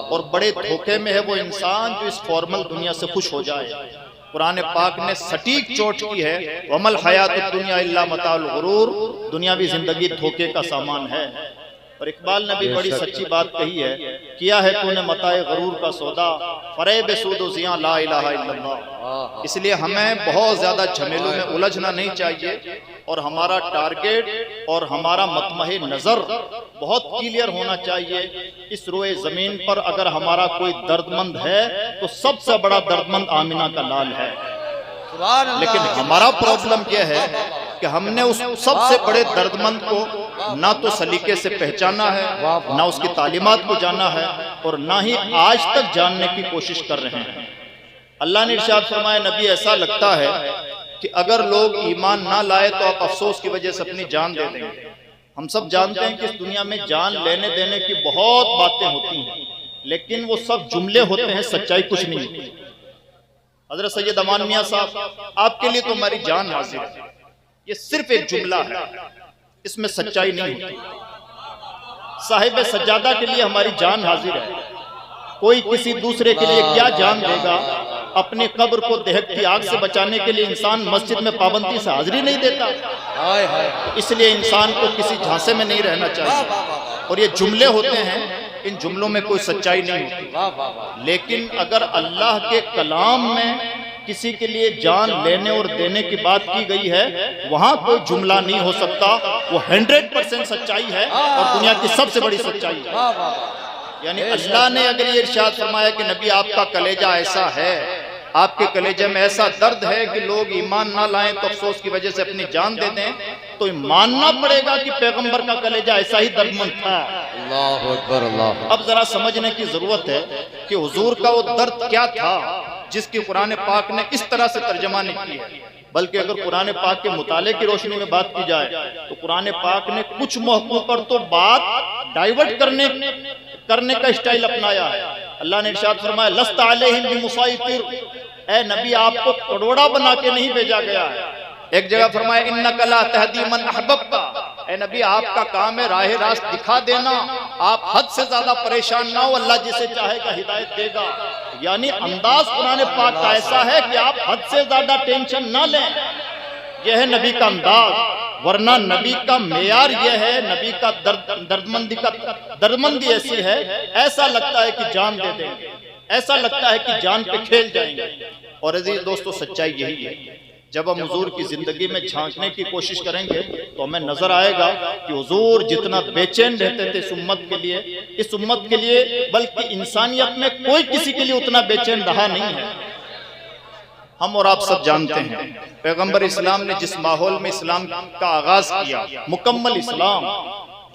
اور بڑے دھوکے میں ہے وہ انسان جو اس فارمل دنیا سے خوش ہو جائے۔ قرآن پاک نے سٹیک چوٹ کی ہے وَمَا الْحَيَاةُ الدُّنْيَا إِلَّا مَتَاعُ الْغُرُورِ، دنیاوی زندگی دھوکے کا سامان ہے۔ اور اقبال نے بھی بڑی سچی بات کہی ہے، کیا ہے تو نے متاع غرور کا سودا، فریب سود و زیاں لا الہ الا اللہ۔ اس لیے ہمیں بہت زیادہ جھمیلوں میں الجھنا نہیں چاہیے، اور ہمارا ٹارگیٹ اور ہمارا مطمح نظر بہت کلیئر ہونا چاہیے۔ اس روئے زمین پر اگر ہمارا کوئی درد مند ہے تو سب سے بڑا درد مند آمنہ کا لال ہے، لیکن ہمارا پرابلم یہ ہے کہ ہم نے اس سب سے بڑے درد مند کو نہ تو سلیقے سے پہچانا ہے، نہ اس کی تعلیمات کو جانا ہے، اور نہ ہی آج تک جاننے کی کوشش کر رہے ہیں۔ اللہ نے ارشاد فرمایا نبی ایسا لگتا ہے کہ اگر لوگ ایمان نہ لائے تو آپ افسوس کی وجہ سے اپنی جان دے دیں گے۔ ہم سب جانتے ہیں کہ اس دنیا میں جان لینے دینے کی بہت باتیں ہوتی ہیں، لیکن وہ سب جملے ہوتے ہیں، سچائی کچھ نہیں ہوتی۔ حضرت سید امان میاں صاحب، آپ کے لیے تو ہماری جان حاضر ہے، یہ صرف ایک جملہ ہے، اس میں سچائی نہیں ہوتی۔ صاحب سجادہ کے لیے ہماری جان حاضر ہے، کوئی کسی دوسرے کے لیے کیا جان دے گا؟ اپنی قبر کو دہکتی آگ سے بچانے کے لیے انسان مسجد میں پابندی سے حاضری نہیں دیتا، اس لیے انسان کو کسی جھانسے میں نہیں رہنا چاہیے۔ اور یہ جملے ہوتے ہیں، ان جملوں میں کوئی سچائی نہیں ہوتی، لیکن اگر اللہ کے کلام میں کسی کے لیے جان لینے اور دینے کی بات کی گئی ہے، وہاں کوئی جملہ نہیں ہو سکتا، وہ 100% سچائی ہے اور دنیا کی سب سے بڑی سچائی ہے۔ یعنی اللہ نے اگر یہ ارشاد فرمایا کہ نبی آپ کا کلیجہ ایسا ہے، آپ کے کلیجے میں ایسا درد ہے کہ لوگ ایمان نہ لائیں تو افسوس کی وجہ سے اپنی جان دے دیں، تو ماننا پڑے گا کہ پیغمبر کا کلیجہ ایسا ہی دردمند تھا۔ اللہ اکبر، اللہ۔ اب ذرا سمجھنے کی ضرورت ہے کہ حضور کا وہ درد کیا تھا جس کی قرآن پاک نے اس طرح سے ترجمہ نہیں کیا۔ بلکہ اگر قرآن پاک کے مطالعے کی روشنی میں بات کی جائے تو قرآن پاک نے کچھ موقعوں پر تو بات ڈائیورٹ کرنے کا اسٹائل اپنایا ہے۔ اللہ نے ارشاد فرمایا لست علیہم بمسیطر، اے نبی آپ کو کڑوڑا بنا کے نہیں بھیجا گیا ہے، ایک جگہ فرمایا انک لا تہدی من احببت، اے نبی آپ کا کام ہے راہ راست دکھا دینا، آپ حد سے زیادہ پریشان نہ ہو، اللہ جسے چاہے گا ہدایت دے گا۔ یعنی انداز قرآن پاک کا ایسا ہے کہ آپ حد سے زیادہ ٹینشن نہ لیں، یہ ہے نبی کا انداز۔ ورنہ نبی کا معیار یہ ہے، نبی کا دردمندی ایسی ہے، ایسا لگتا ہے کہ جان دے دیں گے، ایسا لگتا ہے کہ جان پہ کھیل جائیں گے۔ اور عزیز دوستو سچائی یہی ہے، جب ہم حضور کی زندگی میں جھانکنے کی کوشش کریں گے تو ہمیں نظر آئے گا کہ حضور جتنا بے چین رہتے تھے اس امت کے لیے بلکہ انسانیت میں کوئی کسی کے لیے اتنا بے چین رہا نہیں ہے۔ ہم اور آپ سب جانتے ہیں پیغمبر اسلام نے جس ماحول میں اسلام کا آغاز کیا، مکمل اسلام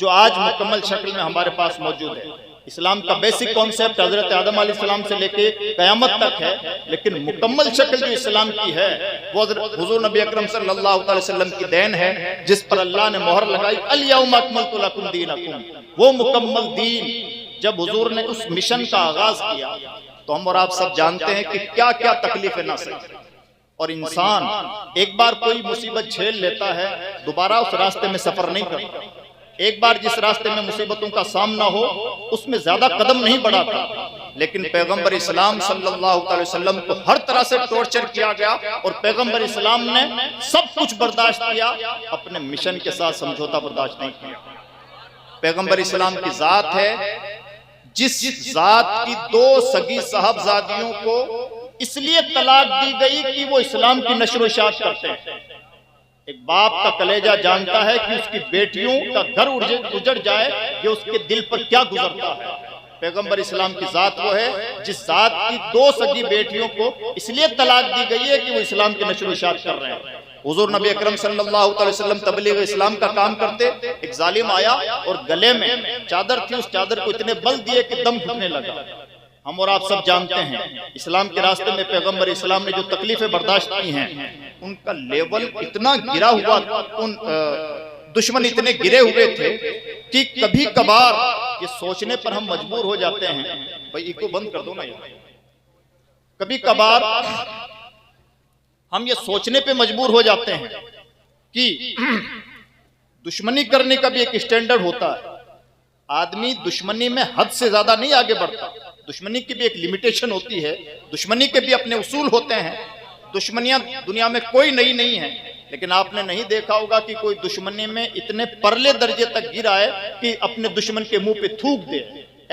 جو آج مکمل شکل میں ہمارے پاس موجود ہے، اسلام کا بیسک کانسیپٹ حضرت آدم علیہ السلام سے لے کے قیامت تک ہے، لیکن مکمل شکل جو اسلام کی ہے وہ حضور نبی اکرم صلی اللہ علیہ وسلم کی دین ہے، جس پر اللہ نے مہر لگائی الیوم اکملت لکم دینکم۔ وہ مکمل دین جب حضور نے اس مشن کا آغاز کیا تو ہم اور آپ سب جانتے ہیں کہ کیا کیا تکلیفیں نہ سہی، اور انسان ایک بار کوئی مصیبت جھیل لیتا ہے دوبارہ اس راستے میں سفر نہیں کرتا، ایک بار جس راستے میں مصیبتوں کا سامنا ہو اس میں زیادہ قدم نہیں بڑھاتا۔ لیکن پیغمبر اسلام صلی اللہ علیہ وسلم کو ہر طرح سے ٹارچر کیا گیا اور پیغمبر اسلام نے سب کچھ برداشت کیا، اپنے مشن کے ساتھ سمجھوتا برداشت نہیں کیا۔ پیغمبر اسلام کی ذات ہے جس ذات کی 2 سگی صاحبزادیوں کو اس لیے طلاق دی گئی کہ وہ اسلام کی نشر و اشاعت کرتے ہیں۔ ایک باپ کا کلیجہ جانتا ہے کہ اس کی بیٹیوں کا گھر اجڑ جائے یہ اس کے دل پر کیا گزرتا ہے۔ پیغمبر اسلام کی ذات وہ ہے جس ذات کی 2 سگی بیٹیوں کو اس لیے طلاق دی گئی ہے کہ وہ اسلام کی نشر و اشاعت کر رہے ہیں۔ حضور نبی اکرم صلی اللہ علیہ وسلم تبلیغ اسلام کا کام کرتے، ایک ظالم آیا اور گلے میں چادر تھی، اس چادر کو اتنے بل دیے کہ دم گھٹنے لگا۔ ہم اور آپ سب جانتے ہیں اسلام کے راستے میں پیغمبر اسلام نے جو تکلیفیں برداشت کی ہیں ان کا لیول اتنا گرا ہوا، دشمن اتنے گرے ہوئے تھے کہ کبھی کبھار یہ سوچنے پر ہم مجبور ہو جاتے ہیں، بھائی ایک کو بند کر دو نا یہ، کبھی کبھار ہم یہ سوچنے پہ مجبور ہو جاتے ہیں کہ دشمنی کرنے کا بھی ایک اسٹینڈرڈ ہوتا ہے، آدمی دشمنی میں حد سے زیادہ نہیں آگے بڑھتا، دشمنی کی بھی ایک لیمیٹیشن ہوتی ہے، دشمنی کے بھی اپنے اصول ہوتے ہیں۔ دشمنیاں دنیا میں کوئی نئی نہیں ہیں، لیکن آپ نے نہیں دیکھا ہوگا کہ کوئی دشمنی میں اتنے پرلے درجے تک گرا ہے کہ اپنے دشمن کے منہ پہ تھوک دے،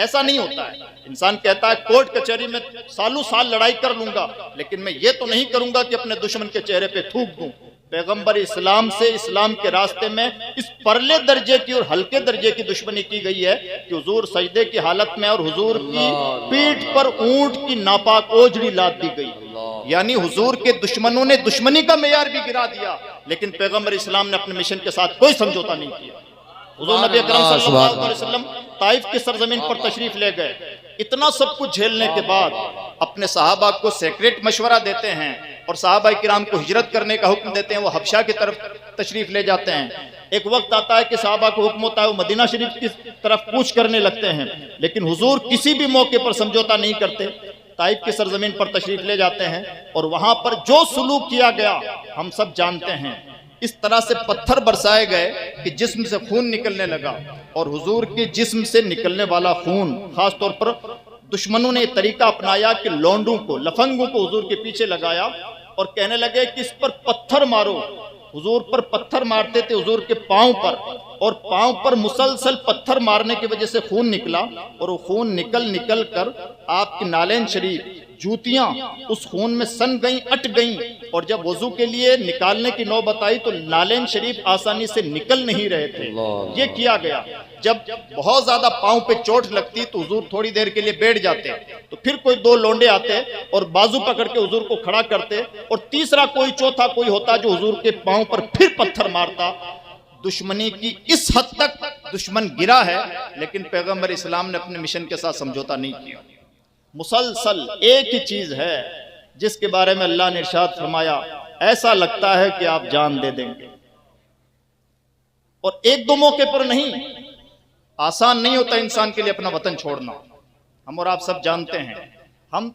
ایسا نہیں ہوتا ہے۔ انسان کہتا ہے کورٹ کچہری میں سالوں سال لڑائی کر لوں گا لیکن میں یہ تو نہیں کروں گا کہ اپنے دشمن کے چہرے پہ تھوک دوں۔ پیغمبر اسلام سے اسلام کے راستے میں اس پرلے درجے کی اور ہلکے درجے کی دشمنی کی گئی ہے کہ حضور سجدے کی حالت میں اور حضور کی پیٹھ پر اونٹ کی ناپاک اوجڑی لاد دی گئی، یعنی حضور کے دشمنوں نے دشمنی کا معیار بھی گرا دیا، لیکن پیغمبر اسلام نے اپنے مشن کے ساتھ کوئی سمجھوتا نہیں کیا۔ حضور نبی اکرم صلی اللہ علیہ وسلم طائف کی سرزمین پر تشریف لے گئے، اتنا سب کچھ جھیلنے کے بعد اپنے صحابہ کو سیکریٹ مشورہ دیتے ہیں اور صحابہ کرام کو ہجرت کرنے کا حکم دیتے ہیں، وہ حبشہ کی طرف تشریف لے جاتے ہیں۔ ایک وقت آتا ہے کہ صحابہ کو حکم ہوتا ہے وہ مدینہ شریف کی طرف کوچ کرنے لگتے ہیں، لیکن حضور کسی بھی موقع پر سمجھوتا نہیں کرتے، طائف کی سرزمین پر تشریف لے جاتے ہیں اور وہاں پر جو سلوک کیا گیا ہم سب جانتے ہیں۔ اس طرح سے پتھر برسائے گئے کہ جسم سے خون نکلنے لگا، اور حضور کے جسم سے نکلنے والا خون خاص طور پر دشمنوں نے یہ طریقہ اپنایا کہ لونڈوں کو، لفنگوں کو حضور کے پیچھے لگایا اور کہنے لگے کہ اس پر پتھر مارو۔ حضور پر پتھر مارتے تھے، حضور کے پاؤں پر، اور پاؤں پر مسلسل پتھر مارنے کی وجہ سے خون نکلا، اور وہ خون نکل کر آپ کی نالین شریف، جوتیاں اس خون میں سن گئیں، اٹ گئیں، اور جب وضو کے لیے نکالنے کی نوبت آئی تو نالین شریف آسانی سے نکل نہیں رہے تھے۔ یہ کیا گیا۔ جب بہت زیادہ پاؤں پہ چوٹ لگتی تو حضور تھوڑی دیر کے لیے بیٹھ جاتے، تو پھر کوئی 2 لونڈے آتے اور بازو پکڑ کے حضور کو کھڑا کرتے، اور تیسرا کوئی چوتھا کوئی ہوتا جو حضور کے پاؤں پر پھر پتھر مارتا۔ دشمنی کی اس حد تک دشمن گرا ہے، لیکن پیغمبر اسلام نے اپنے مشن کے ساتھ سمجھوتا نہیں کیا۔ مسلسل ایک ہی چیز ہے جس کے بارے میں اللہ نے ارشاد فرمایا ایسا لگتا ہے کہ آپ جان دے دیں گے، اور ایک دو موقع پر نہیں، آسان نہیں ہوتا انسان کے لیے اپنا وطن چھوڑنا۔ ہم اور آپ سب جانتے ہیں ہم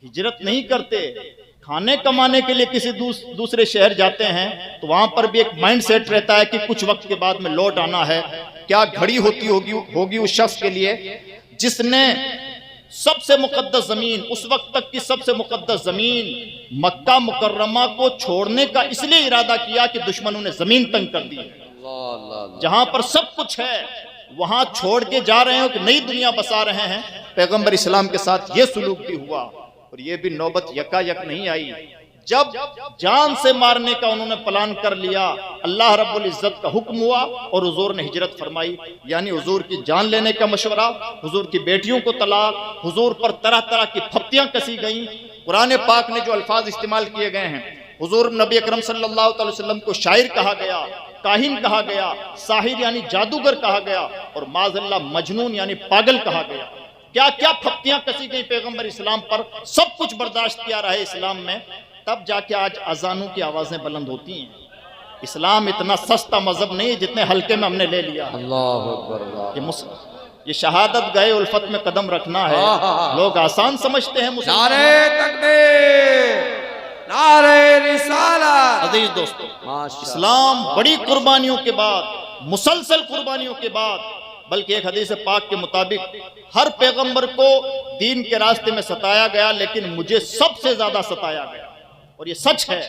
ہجرت نہیں کرتے، کھانے کمانے کے لیے کسی دوسرے شہر جاتے ہیں تو وہاں پر بھی ایک مائنڈ سیٹ رہتا ہے کہ کچھ وقت کے بعد میں لوٹ آنا ہے. کیا گھڑی ہوگی اس شخص کے لیے جس نے سب سے مقدس زمین، اس وقت تک کی سب سے مقدس زمین مکہ مکرمہ کو چھوڑنے کا اس لیے ارادہ کیا کہ دشمنوں نے زمین تنگ کر دی. جہاں پر سب کچھ ہے وہاں چھوڑ کے جا رہے ہیں کہ نئی دنیا بسا رہے ہیں. پیغمبر اسلام کے ساتھ یہ سلوک بھی ہوا، اور یہ بھی نوبت یکا یک نہیں آئی. جب جان سے مارنے کا انہوں نے پلان کر لیا، اللہ رب العزت کا حکم ہوا اور حضور نے ہجرت فرمائی. یعنی حضور کی جان لینے کا مشورہ، حضور کی بیٹیوں کو طلاق، حضور پر طرح طرح کی پھپتیاں کسی گئیں. قرآن پاک نے جو الفاظ استعمال کیے گئے ہیں، حضور نبی اکرم صلی اللہ علیہ وسلم کو شاعر کہا گیا، کاہن کہا گیا، ساحر یعنی جادوگر کہا گیا، اور معاذ اللہ مجنون یعنی پاگل کہا گیا. کیا کیا پھپتیاں کسی گئی پیغمبر اسلام پر، سب کچھ برداشت کیا رہے اسلام میں. تب جا کے آج اذانوں کی آوازیں بلند ہوتی ہیں. اسلام اتنا سستا مذہب نہیں ہے جتنے ہلکے میں ہم نے لے لیا. اللہ اکبر یہ شہادت گئے الفت میں قدم رکھنا ہے. لوگ آسان سمجھتے ہیں. نعرہ تکبیر، نعرہ رسالت. عزیز دوستو، اسلام بڑی قربانیوں کے بعد، مسلسل قربانیوں کے بعد، بلکہ ایک حدیث پاک کے مطابق ہر پیغمبر کو دین کے راستے میں ستایا گیا، لیکن مجھے سب سے زیادہ ستایا گیا. اور یہ سچ ہے.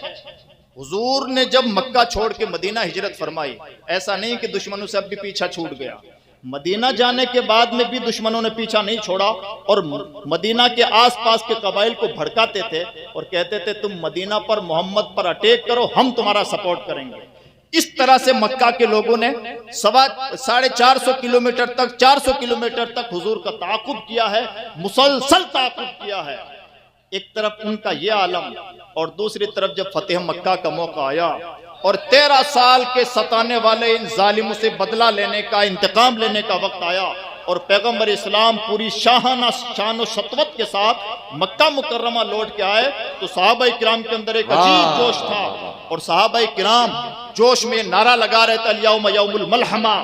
حضور نے جب مکہ چھوڑ کے مدینہ ہجرت فرمائی، ایسا نہیں کہ دشمنوں سے اب بھی پیچھا چھوٹ گیا. مدینہ جانے کے بعد میں بھی دشمنوں نے پیچھا نہیں چھوڑا، اور مدینہ کے آس پاس کے قبائل کو بھڑکاتے تھے اور کہتے تھے تم مدینہ پر محمد پر اٹیک کرو، ہم تمہارا سپورٹ کریں گے. اس طرح سے مکہ کے لوگوں نے 450 کلومیٹر تک 400 کلومیٹر تک حضور کا تعاقب کیا ہے، مسلسل تعاقب کیا ہے. ایک طرف ان کا یہ عالم، اور دوسری طرف جب فتح مکہ کا موقع آیا اور 13 سال کے ستانے والے ان ظالموں سے بدلہ لینے کا، انتقام لینے کا وقت آیا، اور پیغمبر اسلام پوری شاہانہ شان و شطوت کے ساتھ مکہ مکرمہ لوٹ کے آئے، تو صحابہ کرام کے اندر ایک عجیب جوش تھا. اور صحابہ کرام جوش میں نعرہ لگا رہے تھے الیوم یوم الملحمہ،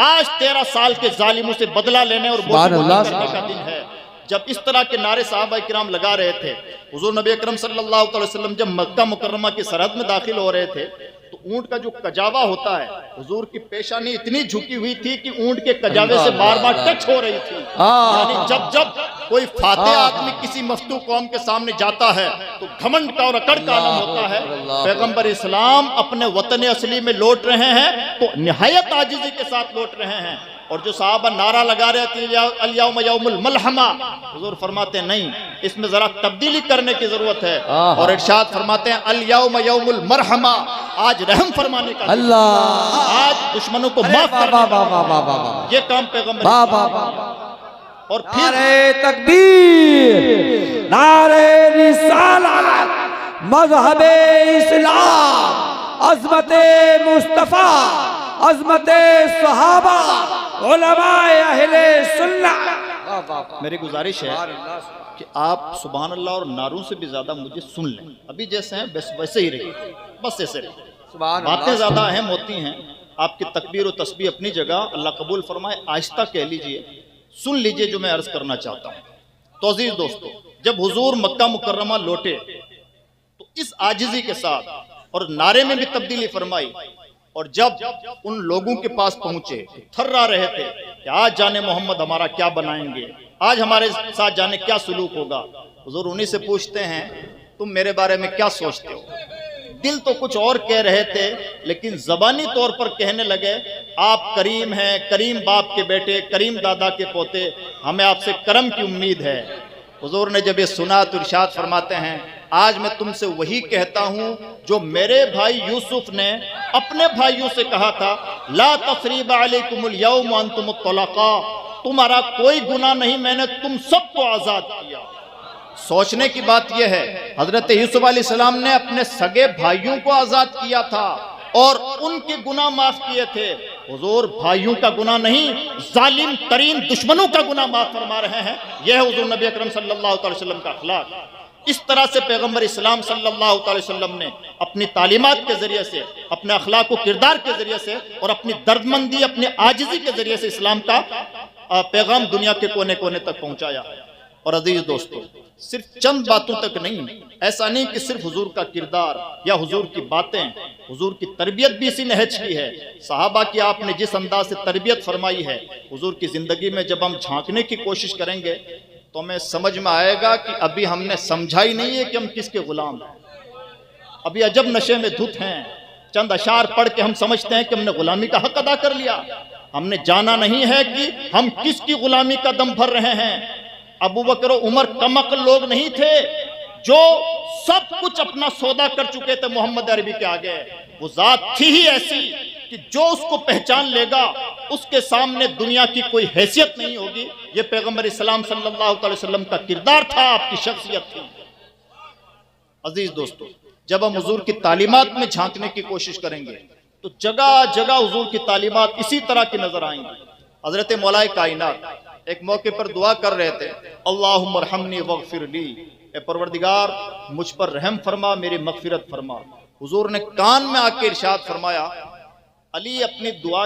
آج 13 سال کے ظالموں سے بدلہ لینے اور بوجھ کرنے کا دن ہے. جب اس طرح کے نعرے صحابہ کرام لگا رہے تھے، حضور نبی اکرم صلی اللہ علیہ وسلم جب مکہ مکرمہ کی سرحد میں داخل ہو رہے تھے تو اونٹ کا جو کجاوا ہوتا ہے، حضور کی پیشانی اتنی جھکی ہوئی تھی کہ اونٹ کے کجاوے سے بار بار ٹچ ہو رہی تھی. یعنی جب کوئی فاتح آدمی کسی مفتو قوم کے سامنے جاتا ہے تو گھمنڈ کا اور اکڑ کا عالم ہوتا ہے. پیغمبر اسلام اپنے وطن اصلی میں لوٹ رہے ہیں تو نہایت عاجزی کے ساتھ لوٹ رہے ہیں. اور جو صحابہ نعرہ لگا رہے تھے الیوم یوم الملحمہ، حضور فرماتے ہیں نہیں، اس میں ذرا تبدیلی کرنے کی ضرورت ہے. اور ارشاد فرماتے ہیں الیوم یوم المرحمہ، آج رحم فرمانے کا، آج دشمنوں کو معاف کرنے کا، یہ کام پیغمبر. اور پھر نعرہ تکبیر، نعرہ رسالت، مذہب اسلام، عظمت مصطفیٰ، عظمت صحابہ، علماء اہل سنت. میری گزارش ہے کہ آپ سبحان اللہ اور نعروں سے بھی زیادہ مجھے سن لیں. ابھی جیسے ہیں ویسے ہی رہیے، بس ایسے رہیے. باتیں زیادہ اہم ہوتی ہیں. آپ کی تکبیر و تسبیح اپنی جگہ، اللہ قبول فرمائے. آہستہ کہہ لیجئے، سن لیجئے جو میں عرض کرنا چاہتا ہوں. تو عزیز دوستو، جب حضور مکہ مکرمہ لوٹے تو اس عاجزی کے ساتھ اور نعرے میں بھی تبدیلی فرمائی. اور جب ان لوگوں کے پاس پہنچے تھرا رہے تھے کہ آج جانے محمد ہمارا کیا بنائیں گے، آج ہمارے ساتھ جانے کیا سلوک ہوگا. حضور انہی سے پوچھتے ہیں تم میرے بارے میں کیا سوچتے ہو. دل تو کچھ اور کہہ رہے تھے لیکن زبانی طور پر کہنے لگے آپ کریم ہیں، کریم باپ کے بیٹے، کریم دادا کے پوتے، ہمیں آپ سے کرم کی امید ہے. حضور نے جب یہ سنا تو ارشاد فرماتے ہیں آج میں تم سے وہی کہتا ہوں جو میرے بھائی یوسف نے اپنے بھائیوں سے کہا تھا، لا تثریب علیکم اليوم وانتم الطلقاء، تمہارا کوئی گناہ نہیں، میں نے تم سب کو آزاد کیا. سوچنے کی بات یہ ہے حضرت یوسف علیہ السلام نے اپنے سگے بھائیوں کو آزاد کیا تھا اور ان کے گناہ معاف کیے تھے. حضور بھائیوں کا گناہ نہیں، ظالم ترین دشمنوں کا گناہ معاف فرما رہے ہیں. یہ ہے حضور نبی اکرم صلی اللہ علیہ وسلم کا اخلاق. اس طرح سے پیغمبر اسلام صلی اللہ علیہ وسلم نے اپنی تعلیمات کے ذریعے سے، اپنے اخلاق و کردار کے ذریعے سے اور اپنی دردمندی، اپنی عاجزی کے ذریعے سے اسلام کا پیغام دنیا کے کونے کونے تک پہنچایا. اور عزیز دوستو، صرف چند باتوں تک نہیں، ایسا نہیں کہ صرف حضور کا کردار یا حضور کی باتیں، حضور کی تربیت بھی اسی نہج کی ہے۔ صحابہ کی آپ نے جس انداز سے تربیت فرمائی ہے، حضور کی زندگی میں جب ہم جھانکنے کی کوشش کریں گے تو ہمیں سمجھ میں آئے گا کہ ابھی ہم نے سمجھا ہی نہیں ہے کہ ہم کس کے غلام ہیں۔ ابھی عجب نشے میں دھت ہیں، چند اشعار پڑھ کے ہم سمجھتے ہیں کہ ہم نے غلامی کا حق ادا کر لیا۔ ہم نے جانا نہیں ہے کہ ہم کس کی غلامی کا دم بھر رہے ہیں۔ ابو بکر و عمر کم عقل لوگ نہیں تھے جو سب کچھ اپنا سودا کر چکے تھے محمد عربی کے آگے۔ وہ ذات تھی ہی ایسی کہ جو اس کو پہچان لے گا اس کے سامنے دنیا کی کوئی حیثیت نہیں ہوگی۔ یہ پیغمبر اسلام صلی اللہ علیہ وسلم کا کردار تھا، آپ کی شخصیت تھی۔ عزیز دوستو، جب ہم حضور کی تعلیمات میں جھانکنے کی کوشش کریں گے تو جگہ جگہ حضور کی تعلیمات اسی طرح کی نظر آئیں گی۔ حضرت مولا کائنات ایک موقع پر دعا کر رہے تھے، اللہم ارحمنی واغفر لی، اے پروردگار مجھ پر رحم فرما، میری مغفرت فرما۔ حضور نے کان میں آ کے ارشاد فرمایا، علی اپنی دعا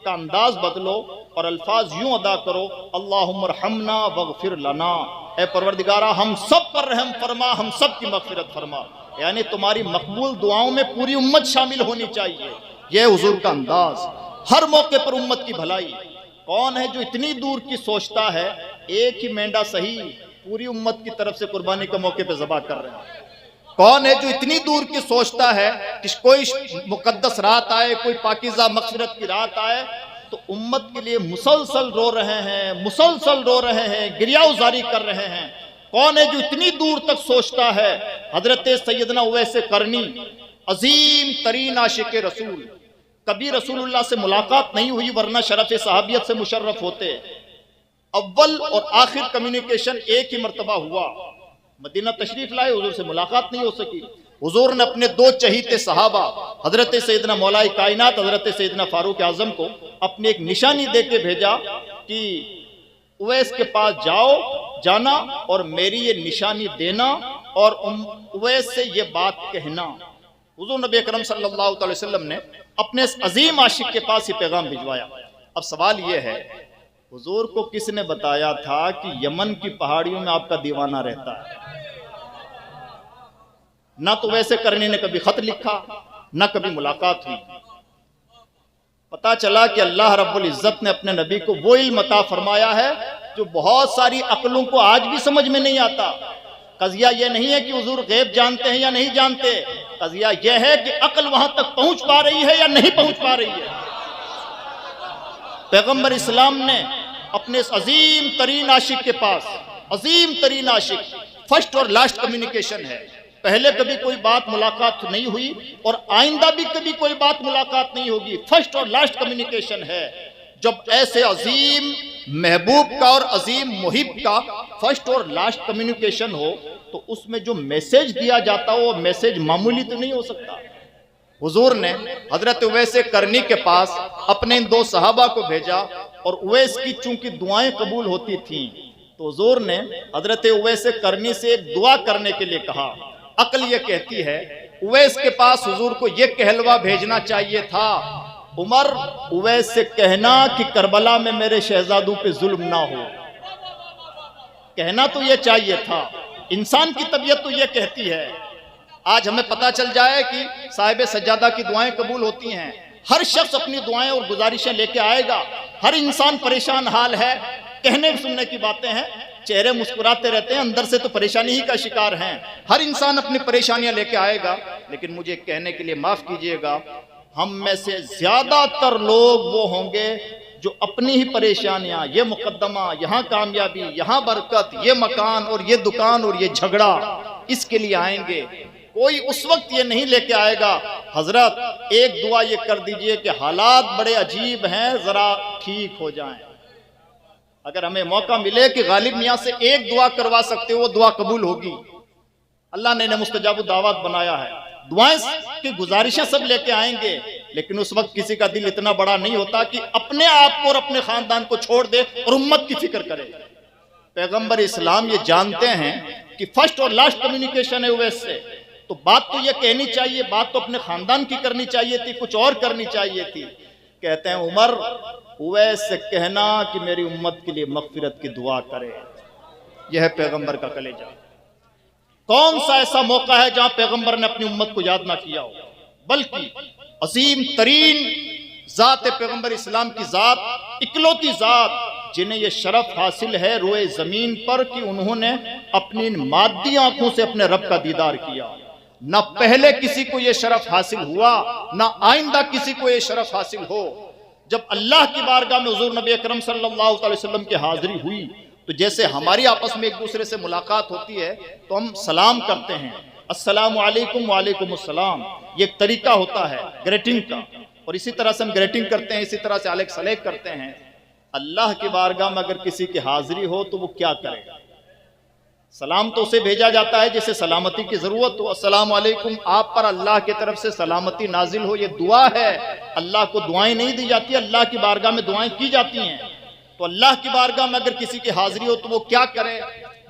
کا انداز بدلو اور الفاظ یوں ادا کرو، اللہم ارحمنا واغفر لنا، اے پروردگارہ ہم سب پر رحم فرما، ہم سب کی مغفرت فرما۔ یعنی تمہاری مقبول دعاؤں میں پوری امت شامل ہونی چاہیے۔ یہ حضور کا انداز، ہر موقع پر امت کی بھلائی۔ کون ہے جو اتنی دور کی سوچتا ہے، ایک ہی مینڈا صحیح پوری امت کی طرف سے قربانی کے موقع پہ ذبح کر رہے ہیں؟ کون ہے جو اتنی دور کی سوچتا ہے کہ کوئی مقدس رات آئے، کوئی پاکیزہ مغفرت کی رات آئے تو امت کے لیے مسلسل رو رہے ہیں، مسلسل رو رہے ہیں، گریہ ازاری کر رہے ہیں؟ کون ہے جو اتنی دور تک سوچتا ہے؟ حضرت سیدنا اویس قرنی، عظیم ترین عاشق رسول، کبھی رسول اللہ سے ملاقات نہیں ہوئی ورنہ شرف صحابیت سے مشرف ہوتے۔ اول اور آخر کمیونیکیشن ایک ہی مرتبہ ہوا، مدینہ تشریف لائے، حضور سے ملاقات نہیں ہو سکی۔ حضور نے اپنے دو چہیتے صحابہ حضرت سیدنا مولا کائنات حضرت سیدنا فاروق اعظم کو اپنی ایک نشانی دے کے بھیجا کہ اویس کے پاس جانا اور میری یہ نشانی دینا اور اویس سے یہ بات کہنا۔ حضور نبی اکرم صلی اللہ علیہ وسلم نے اپنے اس عظیم عاشق کے پاس یہ پیغام بھجوایا۔ اب سوال یہ ہے، حضور کو کس نے بتایا تھا کہ یمن کی پہاڑیوں میں آپ کا دیوانہ رہتا ہے؟ نہ تو ویسے کرنے نے کبھی خط لکھا، نہ کبھی ملاقات ہوئی۔ پتا چلا کہ اللہ رب العزت نے اپنے نبی کو وہ علم عطا فرمایا ہے جو بہت ساری عقلوں کو آج بھی سمجھ میں نہیں آتا۔ قضیہ یہ نہیں ہے کہ حضور غیب جانتے ہیں یا نہیں جانتے، قضیہ یہ ہے کہ عقل وہاں تک پہنچ پا رہی ہے یا نہیں پہنچ پا رہی ہے۔ پیغمبر اسلام نے اپنے اس عظیم ترین عاشق کے پاس، عظیم ترین عاشق، فرسٹ اور لاسٹ کمیونیکیشن ہے۔ پہلے کبھی کوئی بات ملاقات نہیں ہوئی اور آئندہ بھی کبھی کوئی بات ملاقات نہیں ہوگی، فرسٹ اور لاسٹ کمیونیکیشن ہے۔ جب ایسے عظیم محبوب کا اور عظیم محب کا فرسٹ اور لاسٹ کمیونیکیشن ہو تو اس میں جو میسیج دیا جاتا وہ میسیج معمولی تو نہیں ہو سکتا۔ حضور نے حضرت اویس قرنی کے پاس اپنے ان دو صحابہ کو بھیجا اور اویس کی چونکہ دعائیں قبول ہوتی تھیں تو حضور نے حضرت اویس قرنی سے ایک دعا کرنے کے لیے کہا۔ عقل یہ کہتی ہے اویس کے پاس حضور کو یہ کہلوا بھیجنا چاہیے تھا، عمر اویس سے کہنا کہ کربلا میں میرے شہزادوں پہ ظلم نہ ہو۔ کہنا تو یہ چاہیے تھا، انسان کی طبیعت تو یہ کہتی ہے۔ آج ہمیں پتا چل جائے کہ صاحب سجادہ کی دعائیں قبول ہوتی ہیں، ہر شخص اپنی دعائیں اور گزارشیں لے کے آئے گا، ہر انسان پریشان حال ہے، کہنے سننے کی باتیں ہیں، چہرے مسکراتے رہتے ہیں، اندر سے تو پریشانی ہی کا شکار ہیں۔ ہر انسان اپنی پریشانیاں لے کے آئے گا، لیکن مجھے کہنے کے لیے معاف کیجئے گا، ہم میں سے زیادہ تر لوگ وہ ہوں گے جو اپنی ہی پریشانیاں، یہ مقدمہ، یہاں کامیابی، یہاں برکت، یہ مکان اور یہ دکان اور یہ جھگڑا، اس کے لیے آئیں گے۔ کوئی اس وقت یہ نہیں لے کے آئے گا حضرت ایک دعا یہ کر دیجئے کہ حالات بڑے عجیب ہیں، ذرا ٹھیک ہو جائیں۔ اگر ہمیں موقع ملے کہ غالب میاں سے ایک دعا کروا سکتے ہو، وہ دعا قبول ہوگی۔ اللہ نے انہیں مستجاب الدعوات بنایا ہے، دعائیں کی گزارشیں سب لے کے آئیں گے، لیکن اس وقت کسی کا دل اتنا بڑا نہیں ہوتا کہ اپنے آپ کو اور اپنے خاندان کو چھوڑ دے اور امت کی فکر کرے۔ پیغمبر اسلام یہ جانتے ہیں کہ فرسٹ اور لاسٹ کمیونیکیشن ہے اویس سے، تو بات تو یہ کہنی چاہیے، بات تو اپنے خاندان کی کرنی چاہیے تھی، کچھ اور کرنی چاہیے تھی۔ کہتے ہیں عمر اویس سے کہنا کہ میری امت کے لیے مغفرت کی دعا کرے۔ یہ ہے پیغمبر کا کلیجہ۔ کون سا ایسا موقع ہے جہاں پیغمبر نے اپنی امت کو یاد نہ کیا ہو، بلکہ عظیم ترین ذات پیغمبر اسلام کی ذات، اکلوتی ذات جنہیں یہ شرف حاصل ہے روئے زمین پر کہ انہوں نے اپنی مادی آنکھوں سے اپنے رب کا دیدار کیا۔ نہ پہلے کسی کو یہ شرف حاصل ہوا، نہ آئندہ کسی کو یہ شرف حاصل ہو۔ جب اللہ کی بارگاہ میں حضور نبی اکرم صلی اللہ علیہ وسلم کی حاضری ہوئی تو جیسے ہماری آپس میں ایک دوسرے سے ملاقات ہوتی ہے تو ہم سلام کرتے ہیں، السلام علیکم وعلیکم السلام، یہ ایک طریقہ ہوتا ہے گریٹنگ کا، اور اسی طرح سے ہم گریٹنگ کرتے ہیں، اسی طرح سے علیک سلیک کرتے ہیں۔ اللہ کی بارگاہ میں اگر کسی کی حاضری ہو تو وہ کیا کرے گا؟ سلام تو اسے بھیجا جاتا ہے جسے سلامتی کی ضرورت ہو، السلام علیکم، آپ پر اللہ کی طرف سے سلامتی نازل ہو، یہ دعا ہے۔ اللہ کو دعائیں نہیں دی جاتی، اللہ کی بارگاہ میں دعائیں کی جاتی ہیں۔ تو اللہ کی بارگاہ میں اگر کسی کی حاضری ہو تو وہ کیا کرے؟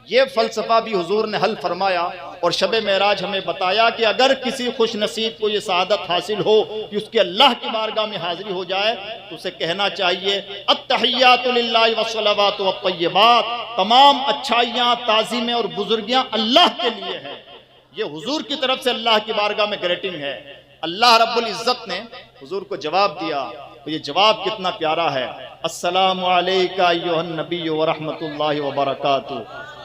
یہ فلسفہ بھی حضور نے حل فرمایا اور شب معراج ہمیں بتایا کہ اگر کسی خوش نصیب کو یہ سعادت حاصل ہو کہ اس کی اللہ کی بارگاہ میں حاضری ہو جائے تو اسے کہنا چاہیے التحیات للہ والصلوات والطیبات، تمام اچھائیاں، تعظیمیں اور بزرگیاں اللہ کے لیے ہیں۔ یہ حضور کی طرف سے اللہ کی بارگاہ میں گریٹنگ ہے۔ اللہ رب العزت نے حضور کو جواب دیا، تو یہ جواب کتنا پیارا ہے، السلام علیکہ ایھا النبی ورحمۃ اللہ وبرکاتہ۔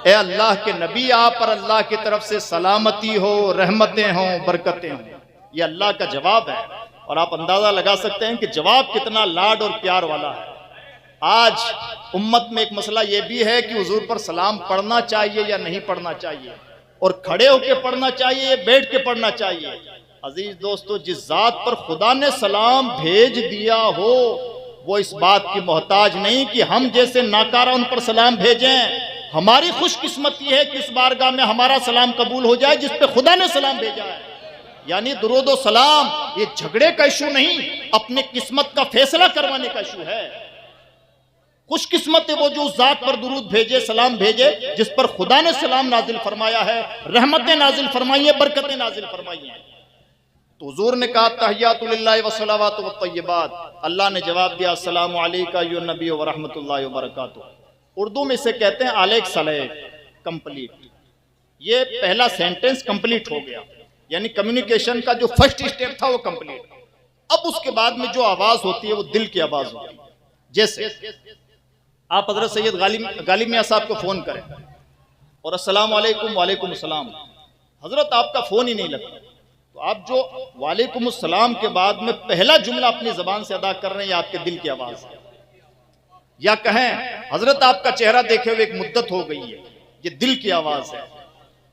اے اللہ کے نبی، آپ پر اللہ کی طرف سے سلامتی ہو، رحمتیں ہوں، برکتیں ہوں۔ یہ اللہ کا جواب ہے، اور آپ اندازہ لگا سکتے ہیں کہ جواب کتنا لاڈ اور پیار والا ہے۔ آج امت میں ایک مسئلہ یہ بھی ہے کہ حضور پر سلام پڑھنا چاہیے یا نہیں پڑھنا چاہیے، اور کھڑے ہو کے پڑھنا چاہیے یا بیٹھ کے پڑھنا چاہیے۔ عزیز دوستو، جس ذات پر خدا نے سلام بھیج دیا ہو وہ اس بات کی محتاج نہیں کہ ہم جیسے ناکارہ ان پر سلام بھیجیں۔ ہماری خوش قسمتی ہے کہ اس بارگاہ میں ہمارا سلام قبول ہو جائے جس پہ خدا نے سلام بھیجا ہے۔ یعنی درود و سلام یہ جھگڑے کا ایشو نہیں، اپنے قسمت کا فیصلہ کروانے کا ایشو ہے۔ خوش قسمت ہے وہ جو اس ذات پر درود بھیجے، سلام بھیجے جس پر خدا نے سلام نازل فرمایا ہے، رحمتیں نازل فرمائی ہیں، برکتیں نازل فرمائی ہیں۔ تو حضور نے کہا تحیات للہ والصلوات والطیبات، اللہ نے جواب دیا السلام علیکہ ایھا النبی ورحمۃ اللہ وبرکاتہ۔ اردو میں اسے کہتے ہیں علیک سلیک، کمپلیٹ۔ یہ پہلا سینٹنس کمپلیٹ ہو گیا، یعنی کمیونیکیشن کا جو فرسٹ اسٹیپ تھا وہ کمپلیٹ۔ اب اس کے بعد میں جو آواز ہوتی ہے وہ دل کی آواز ہوتی ہے۔ جیسے آپ حضرت سید غالب میاں صاحب کو فون کریں اور السلام علیکم وعلیکم السلام، حضرت آپ کا فون ہی نہیں لگتا، تو آپ جو وعلیکم السلام کے بعد میں پہلا جملہ اپنی زبان سے ادا کر رہے ہیں یہ آپ کے دل کی آواز ہے۔ یا کہیں حضرت آپ کا چہرہ دیکھے ہوئے ایک مدت ہو گئی ہے، یہ دل کی آواز ہے۔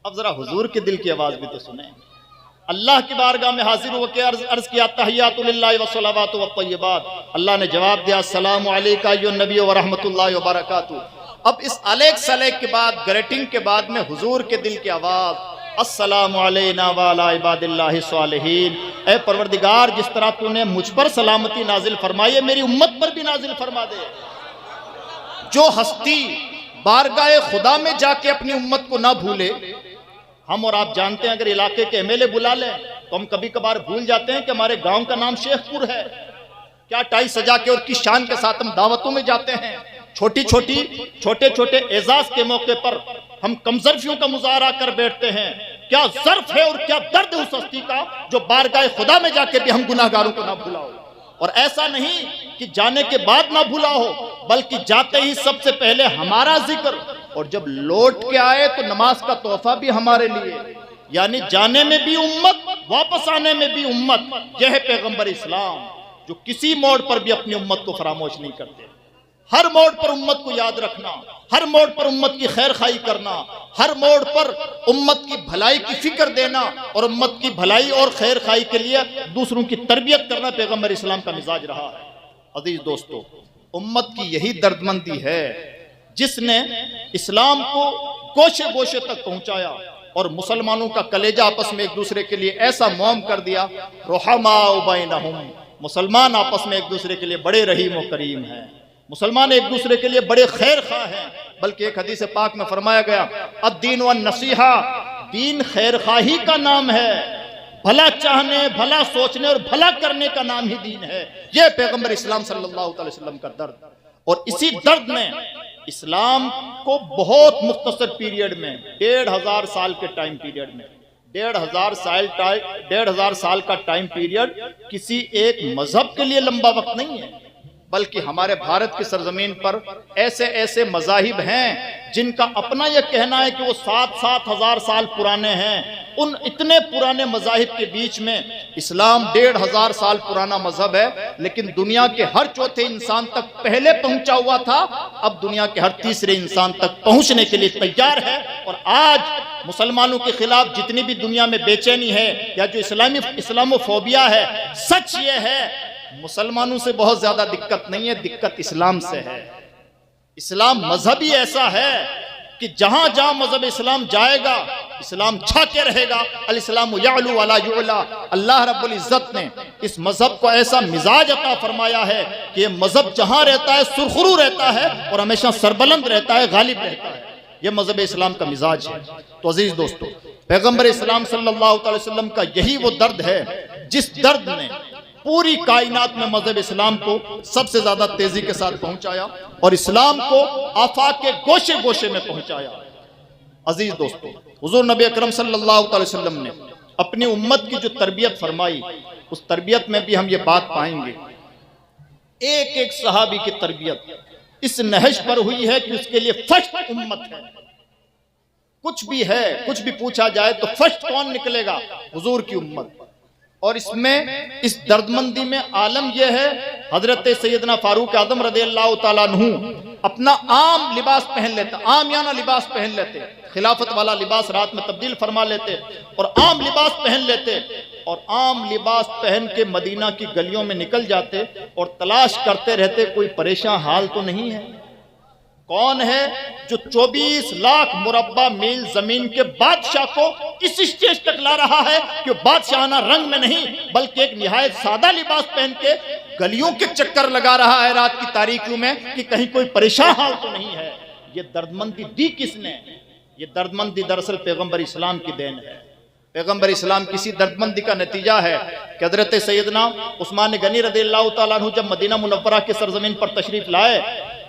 اب ذرا حضور کے دل کی آواز بھی تو سنیں۔ اللہ کی بارگاہ میں حاضر ہو کے عرض کیا تحیات للہ والصلوات والطیبات، اللہ نے جواب دیا السلام علیکہ ایھا النبی ورحمۃ اللہ وبرکاتہ۔ اب اس علیک سلیک کے بعد، گریٹنگ کے بعد میں حضور کے دل کی آواز السلام علینا وعلی عباد اللہ الصالحین، اے پروردگار جس طرح تو نے مجھ پر سلامتی نازل فرمائی ہے میری امت پر بھی نازل فرما دے۔ جو ہستی بارگاہ خدا میں جا کے اپنی امت کو نہ بھولے، ہم اور آپ جانتے ہیں اگر علاقے کے ایم ایل اے بلا لیں تو ہم کبھی کبھار بھول جاتے ہیں کہ ہمارے گاؤں کا نام شیخ پور ہے۔ کیا ٹائی سجا کے اور کس شان کے ساتھ ہم دعوتوں میں جاتے ہیں، چھوٹے چھوٹے اعزاز کے موقع پر ہم کمظرفیوں کا مظاہرہ کر بیٹھتے ہیں۔ کیا ظرف ہے اور کیا درد ہے اس ہستی کا جو بارگاہ خدا میں جا کے بھی ہم گناہگاروں کو نہ بھلا ہو۔ اور ایسا نہیں کہ جانے کے بعد نہ بھلا ہو، بلکہ جاتے ہی سب سے پہلے ہمارا ذکر، اور جب لوٹ کے آئے تو نماز کا تحفہ بھی ہمارے لیے۔ یعنی جانے میں بھی امت، واپس آنے میں بھی امت۔ یہ ہے پیغمبر اسلام جو کسی موڑ پر بھی اپنی امت کو فراموش نہیں کرتے۔ ہر موڑ پر امت کو یاد رکھنا، ہر موڑ پر امت کی خیر خواہی کرنا، ہر موڑ پر امت کی بھلائی کی فکر دینا اور امت کی بھلائی اور خیر خواہی کے لیے دوسروں کی تربیت کرنا پیغمبر اسلام کا مزاج رہا ہے۔ عزیز دوستو، امت کی یہی دردمندی ہے جس نے اسلام کو گوشے گوشے تک پہنچایا اور مسلمانوں کا کلیجہ آپس میں ایک دوسرے کے لیے ایسا موم کر دیا، رحماء بینہم، مسلمان آپس میں ایک دوسرے کے لیے بڑے رحیم و کریم ہیں، مسلمان ایک دوسرے کے لیے بڑے خیر خواہ ہیں۔ بلکہ ایک حدیث پاک میں فرمایا گیا الدین والنصیحہ، دین خیر خواہی کا نام ہے، بھلا چاہنے، بھلا سوچنے اور بھلا کرنے کا نام ہی دین ہے۔ یہ پیغمبر اسلام صلی اللہ علیہ وسلم کا درد، اور اسی درد نے اسلام کو بہت مختصر پیریڈ میں 1500 سال کے ٹائم پیریڈ میں 1500 سال کا ٹائم پیریڈ کسی ایک مذہب کے لیے لمبا وقت نہیں ہے، بلکہ ہمارے بھارت کی سرزمین پر ایسے ایسے مذاہب ہیں جن کا اپنا یہ کہنا ہے کہ وہ 7,000 سال پرانے ہیں۔ ان اتنے پرانے مذاہب کے بیچ میں اسلام 1500 سال پرانا مذہب ہے، لیکن دنیا کے ہر چوتھے انسان تک پہلے پہنچا ہوا تھا، اب دنیا کے ہر تیسرے انسان تک پہنچنے کے لیے تیار ہے۔ اور آج مسلمانوں کے خلاف جتنی بھی دنیا میں بے چینی ہے یا جو اسلاموفوبیا ہے، سچ یہ ہے مسلمانوں سے بہت زیادہ دقت نہیں ہے، دقت اسلام سے ہے۔ اسلام مذہب ہی ایسا ہے کہ جہاں جہاں مذہب اسلام جائے گا اسلام چھا کے رہے گا۔ الاسلام یعلو ولا یعلا۔ اللہ رب العزت نے اس مذہب کو ایسا مزاج عطا فرمایا ہے کہ یہ مذہب جہاں رہتا ہے سرخرو رہتا ہے اور ہمیشہ سربلند رہتا ہے، غالب رہتا ہے۔ یہ مذہب اسلام کا مزاج ہے۔ تو عزیز دوستو، پیغمبر اسلام صلی اللہ علیہ وسلم کا یہی وہ درد ہے جس درد نے پوری کائنات میں مذہب اسلام کو سب سے زیادہ تیزی کے ساتھ پہنچایا اور اسلام کو آفاق کے گوشے گوشے میں پہنچایا۔ عزیز دوستو، حضور نبی اکرم صلی اللہ علیہ وسلم نے اپنی امت کی جو تربیت فرمائی، اس تربیت میں بھی ہم یہ بات پائیں گے، ایک ایک صحابی کی تربیت اس نہج پر ہوئی ہے کہ اس کے لیے فرسٹ امت ہے۔ کچھ بھی ہے، کچھ بھی پوچھا جائے تو فرسٹ کون نکلے گا؟ حضور کی امت۔ اور اس میں اس دردمندی میں عالم یہ ہے، حضرت سیدنا فاروق اعظم رضی اللہ تعالیٰ عنہ اپنا عام لباس پہن لیتے، عامیانہ لباس پہن لیتے، خلافت والا لباس رات میں تبدیل فرما لیتے اور عام لباس پہن لیتے، اور عام لباس پہن کے مدینہ کی گلیوں میں نکل جاتے اور تلاش کرتے رہتے کوئی پریشان حال تو نہیں ہے۔ کون ہے جو 24 لاکھ مربع میل زمین کے بادشاہ کو اس اسٹیج تک لا رہا ہے کہ بادشاہانہ رنگ میں نہیں بلکہ ایک نہایت سادہ لباس پہن کے گلیوں کے چکر لگا رہا ہے رات کی تاریکیوں میں کہ کہیں کوئی پریشان حال تو نہیں ہے؟ یہ دردمندی دی کس نے؟ یہ دردمندی دراصل پیغمبر اسلام کی دین ہے۔ پیغمبر اسلام کسی دردمندی کا نتیجہ ہے کہ حضرت سیدنا عثمان غنی رضی اللہ تعالیٰ عنہ جب مدینہ منورہ کی سرزمین پر تشریف لائے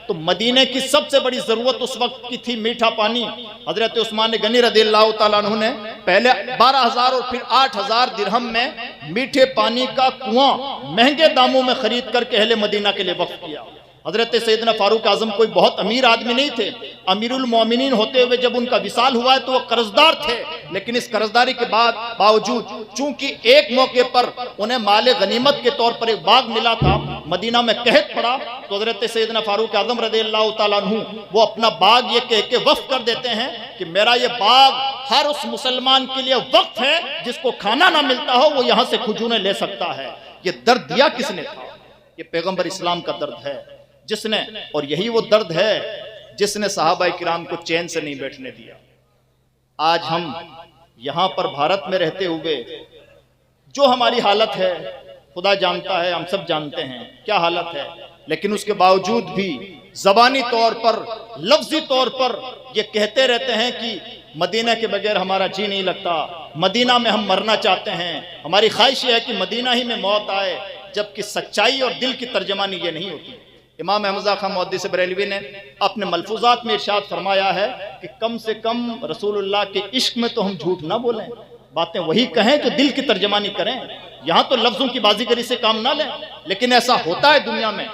تو مدینے کی سب سے بڑی ضرورت اس وقت کی تھی میٹھا پانی۔ حضرت عثمان غنی رضی اللہ تعالیٰ عنہ نے پہلے 12,000 اور پھر 8,000 درہم میں میٹھے پانی کا کنواں مہنگے داموں میں خرید کر کے اہل مدینہ کے لیے وقف کیا۔ حضرت سیدنا فاروق اعظم کوئی بہت امیر آدمی نہیں تھے، امیر المومنین ہوتے ہوئے جب ان کا وصال ہوا ہے تو وہ قرضدار تھے، لیکن اس قرضداری کے باوجود چونکہ ایک موقع پر انہیں مال غنیمت کے طور پر ایک باغ ملا تھا، مدینہ میں قحط پڑا، تو حضرت سیدنا فاروق اعظم رضی اللہ تعالیٰ عنہ وہ اپنا باغ یہ کہہ کے وقف کر دیتے ہیں کہ میرا یہ باغ ہر اس مسلمان کے لیے وقف ہے جس کو کھانا نہ ملتا ہو وہ یہاں سے کھجوریں لے سکتا ہے۔ یہ درد دیا کس نے تھا؟ یہ پیغمبر اسلام کا درد ہے جس نے، اور یہی وہ درد ہے جس نے صحابہ کرام کو چین سے نہیں بیٹھنے دیا۔ آج ہم یہاں پر بھارت میں رہتے ہوئے جو ہماری حالت ہے خدا جانتا ہے، ہم سب جانتے ہیں کیا حالت ہے، لیکن اس کے باوجود بھی زبانی طور پر لفظی طور پر یہ کہتے رہتے ہیں کہ مدینہ کے بغیر ہمارا جی نہیں لگتا، مدینہ میں ہم مرنا چاہتے ہیں، ہماری خواہش یہ ہے کہ مدینہ ہی میں موت آئے، جبکہ سچائی اور دل کی ترجمانی یہ نہیں ہوتی۔ امام احمد رضا خان محدث بریلوی نے اپنے ملفوظات میں ارشاد فرمایا ہے کہ کم سے کم رسول اللہ کے عشق میں تو ہم جھوٹ نہ بولیں، باتیں وہی کہیں جو دل کی ترجمانی کریں، یہاں تو لفظوں کی بازیگری سے کام نہ لیں۔ لیکن ایسا ہوتا ہے دنیا میں،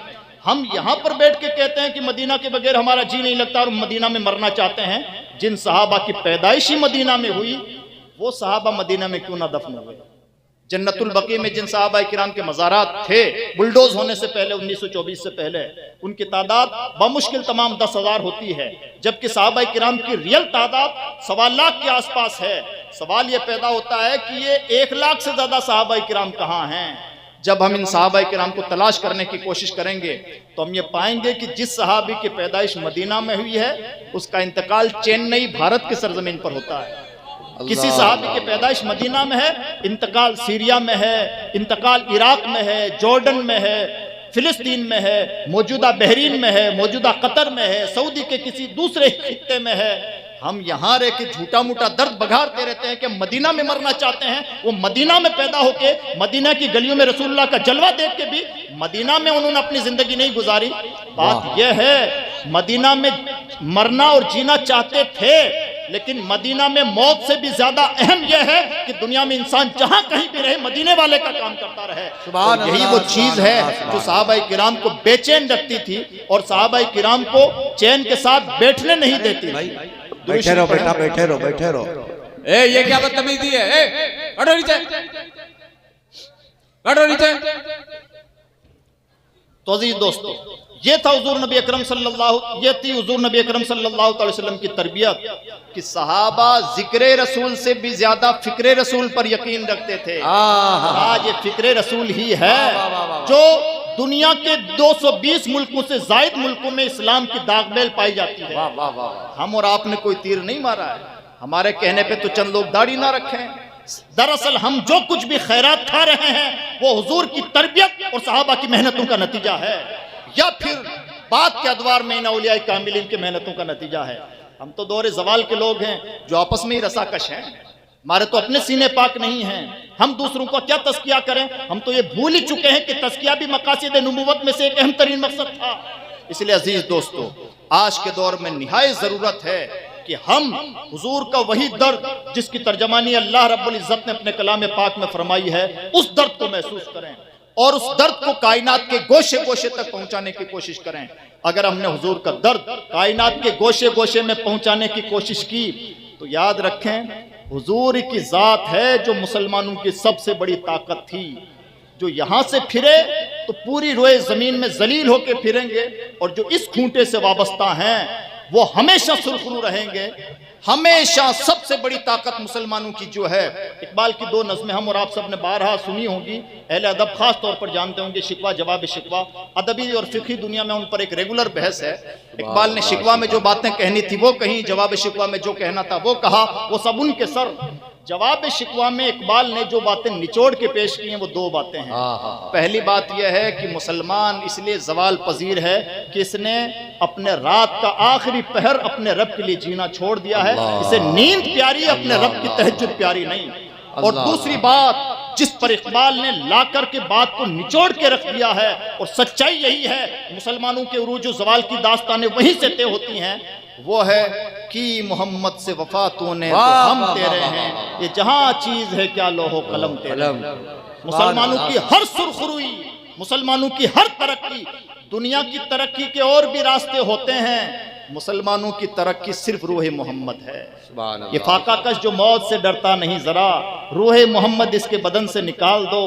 ہم یہاں پر بیٹھ کے کہتے ہیں کہ مدینہ کے بغیر ہمارا جی نہیں لگتا اور مدینہ میں مرنا چاہتے ہیں۔ جن صحابہ کی پیدائشی مدینہ میں ہوئی وہ صحابہ مدینہ میں کیوں نہ دفن ہوئے؟ جنت البقیع میں جن صحابہ کرام کے مزارات تھے بلڈوز ہونے سے پہلے 1924 سے پہلے، ان کی تعداد بمشکل تمام 10,000 ہوتی ہے، جبکہ صحابہ کرام کی ریل تعداد 1.25 لاکھ کے آس پاس ہے۔ سوال یہ پیدا ہوتا ہے کہ یہ 1 لاکھ سے زیادہ صحابہ کرام کہاں ہیں؟ جب ہم ان صحابہ کرام کو تلاش کرنے کی کوشش کریں گے تو ہم یہ پائیں گے کہ جس صحابی کی پیدائش مدینہ میں ہوئی ہے اس کا انتقال چینئی بھارت کی سرزمین پر ہوتا ہے۔ کسی صحابی کی پیدائش مدینہ میں ہے، انتقال سیریا میں ہے، انتقال عراق میں ہے، جارڈن میں ہے، فلسطین میں ہے، موجودہ بحرین میں ہے، موجودہ قطر میں ہے، سعودی کے کسی دوسرے خطے میں ہے۔ ہم یہاں رہ کے جھوٹا موٹا درد بگھارتے رہتے ہیں کہ مدینہ میں مرنا چاہتے ہیں، وہ مدینہ میں پیدا ہو کے مدینہ کی گلیوں میں رسول اللہ کا جلوہ دیکھ کے بھی مدینہ میں انہوں نے اپنی زندگی نہیں گزاری۔ بات یہ ہے مدینہ میں مرنا اور جینا چاہتے تھے، لیکن مدینہ میں موت سے بھی زیادہ اہم یہ ہے کہ دنیا میں انسان جہاں کہیں بھی رہے مدینے والے کا کام کرتا رہے۔ سبحان اور یہی اللہ، وہ سبحان چیز ہے اللہ، جو صحابہ کرام کو بے چین رکھتی تھی اور صحابہ کرام کو چین کے ساتھ بیٹھنے نہیں دیتی تھی۔ بیٹھے رہو بیٹا، بیٹھے رہو بیٹھے رہو۔ اے یہ کیا بدتمیزی ہے؟ اے ہٹو نیچے، ہٹو نیچے۔ تو عزیز دوستو، یہ تھی حضور نبی اکرم صلی اللہ علیہ وسلم کی تربیت کہ صحابہ ذکر رسول سے بھی زیادہ فکر رسول پر یقین رکھتے تھے۔ آج یہ فکر رسول ہی ہے جو دنیا کے 220 ملکوں سے زائد ملکوں میں اسلام کی داغ میل پائی جاتی ہے۔ ہم اور آپ نے کوئی تیر نہیں مارا ہے، ہمارے کہنے پہ تو چند لوگ داڑھی نہ رکھیں۔ دراصل ہم جو کچھ بھی خیرات کھا رہے ہیں وہ حضور کی تربیت اور صحابہ کی محنتوں کا نتیجہ ہے، یا پھر بعد کے ادوار میں ان اولیاء کاملین کی محنتوں کا نتیجہ ہے۔ ہم تو دور زوال کے لوگ ہیں جو آپس میں ہی رساکش ہیں، ہمارے تو اپنے سینے پاک نہیں ہیں، ہم دوسروں کو کیا تزکیہ کریں؟ ہم تو یہ بھول ہی چکے ہیں کہ تزکیہ بھی مقاصد نبوت میں سے ایک اہم ترین مقصد تھا۔ اس لیے عزیز دوستو، آج کے دور میں نہایت ضرورت ہے کہ ہم حضور کا وہی درد جس کی ترجمانی اللہ رب العزت نے اپنے کلام پاک میں فرمائی ہے، اس درد کو محسوس کریں اور اس درد کو کائنات کے گوشے گوشے تک پہنچانے کی کوشش کریں۔ اگر ہم نے حضور کا درد کائنات کے گوشے گوشے میں پہنچانے کی کوشش کی تو یاد رکھیں حضور کی ذات ہے جو مسلمانوں کی سب سے بڑی طاقت تھی۔ جو یہاں سے پھرے تو پوری روئے زمین میں ذلیل ہو کے پھریں گے، اور جو اس کھونٹے سے وابستہ ہیں وہ ہمیشہ سرخرو رہیں گے۔ ہمیشہ سب سے بڑی طاقت مسلمانوں کی جو ہے، اقبال کی 2 نظمیں ہم اور آپ سب نے بارہا سنی ہوں گی، اہل ادب خاص طور پر جانتے ہوں گے، شکوہ جواب شکوہ، ادبی اور فقہی دنیا میں ان پر ایک ریگولر بحث ہے۔ اقبال نے شکوہ میں جو باتیں کہنی تھی وہ کہیں، جواب شکوہ میں جو کہنا تھا وہ کہا، وہ سب ان کے سر۔ جواب شکوہ میں اقبال نے جو باتیں نچوڑ کے پیش کی ہیں وہ 2 باتیں ہیں۔ پہلی بات یہ ہے کہ مسلمان اس لیے زوال پذیر ہے کہ اس نے اپنے رات کا آخری پہر اپنے رب کے لیے جینا چھوڑ دیا ہے، اسے نیند پیاری ہے، اپنے رب کی تہجد پیاری نہیں۔ اور دوسری بات جس پر اقبال نے لا کر کے بات کو نچوڑ کے رکھ دیا ہے، اور سچائی یہی ہے، مسلمانوں کے عروج و زوال کی داستانیں وہیں سے طے ہوتی ہیں، وہ ہے کہ محمد سے وفا تو نے تو ہم تیرے ہیں، یہ جہاں چیز ہے کیا لوح و قلم تیرے ہیں۔ مسلمانوں کی ہر سرخروئی، مسلمانوں کی ہر ترقی، دنیا کی ترقی کے اور بھی راستے ہوتے ہیں، مسلمانوں کی ترقی صرف روح محمد ہے۔ یہ فاقہ کش جو موت سے ڈرتا نہیں ذرا، روح محمد اس کے بدن سے نکال دو۔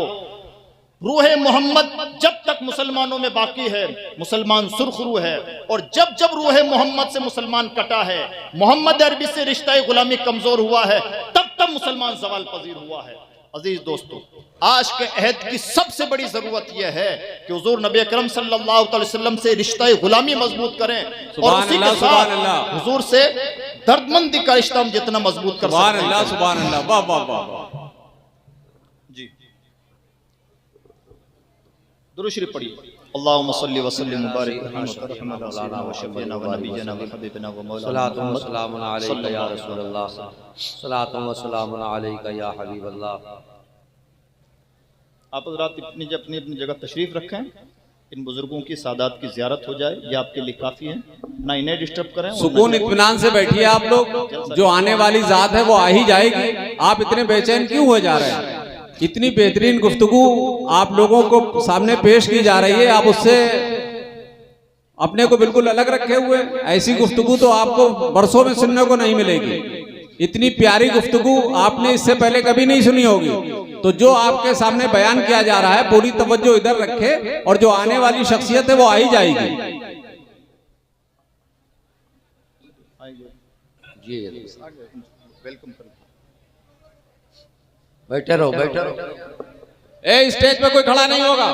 روح محمد جب تک مسلمانوں میں باقی ہے مسلمان سرخرو ہے، اور جب جب روح محمد سے مسلمان کٹا ہے، محمد عربی سے رشتہ غلامی کمزور ہوا ہے، تب تب مسلمان زوال پذیر ہوا ہے۔ عزیز دوستو، آج کے عہد کی سب سے بڑی ضرورت یہ ہے کہ حضور نبی اکرم صلی اللہ علیہ وسلم سے رشتہ غلامی مضبوط کریں، اور اسی کے ساتھ حضور سے دردمندی کا رشتہ ہم جتنا مضبوط کر سکتے ہیں۔ سبحان اللہ، واہ واہ واہ۔ جی درود شریف پڑھیے۔ اللہم صلی وسلم مبارک رحمہ اللہ و شفینا و نبینا و حبیبنا و مولانا صلاۃ و سلام علیک یا رسول اللہ، صلاۃ و سلام علیک یا حبیب اللہ۔ آپ حضرات اپنی جگہ تشریف رکھیں، ان بزرگوں کی سادات کی زیارت ہو جائے، یہ آپ کے لیے کافی ہے، نہ انہیں ڈسٹرب کریں۔ سکون اطمینان سے بیٹھیے آپ لوگ، جو آنے والی ذات ہے وہ آ ہی جائے گی، آپ اتنے بے چین کیوں ہوئے جا رہے ہیں؟ اتنی بہترین گفتگو آپ لوگوں کو سامنے پیش کی جا رہی ہے، آپ اس سے اپنے کو بالکل الگ رکھے ہوئے، ایسی گفتگو تو آپ کو برسوں میں سننے کو نہیں ملے گی۔ اتنی پیاری گفتگو آپ نے اس سے پہلے کبھی نہیں سنی ہوگی، تو جو آپ کے سامنے بیان کیا جا رہا ہے پوری توجہ ادھر رکھے، اور جو آنے والی شخصیت ہے وہ آ ہی جائے گی۔ جی ویلکم کریں۔ بیٹھے رہو بیٹھے رہو۔ اے اسٹیج پہ کوئی کھڑا نہیں ہوگا۔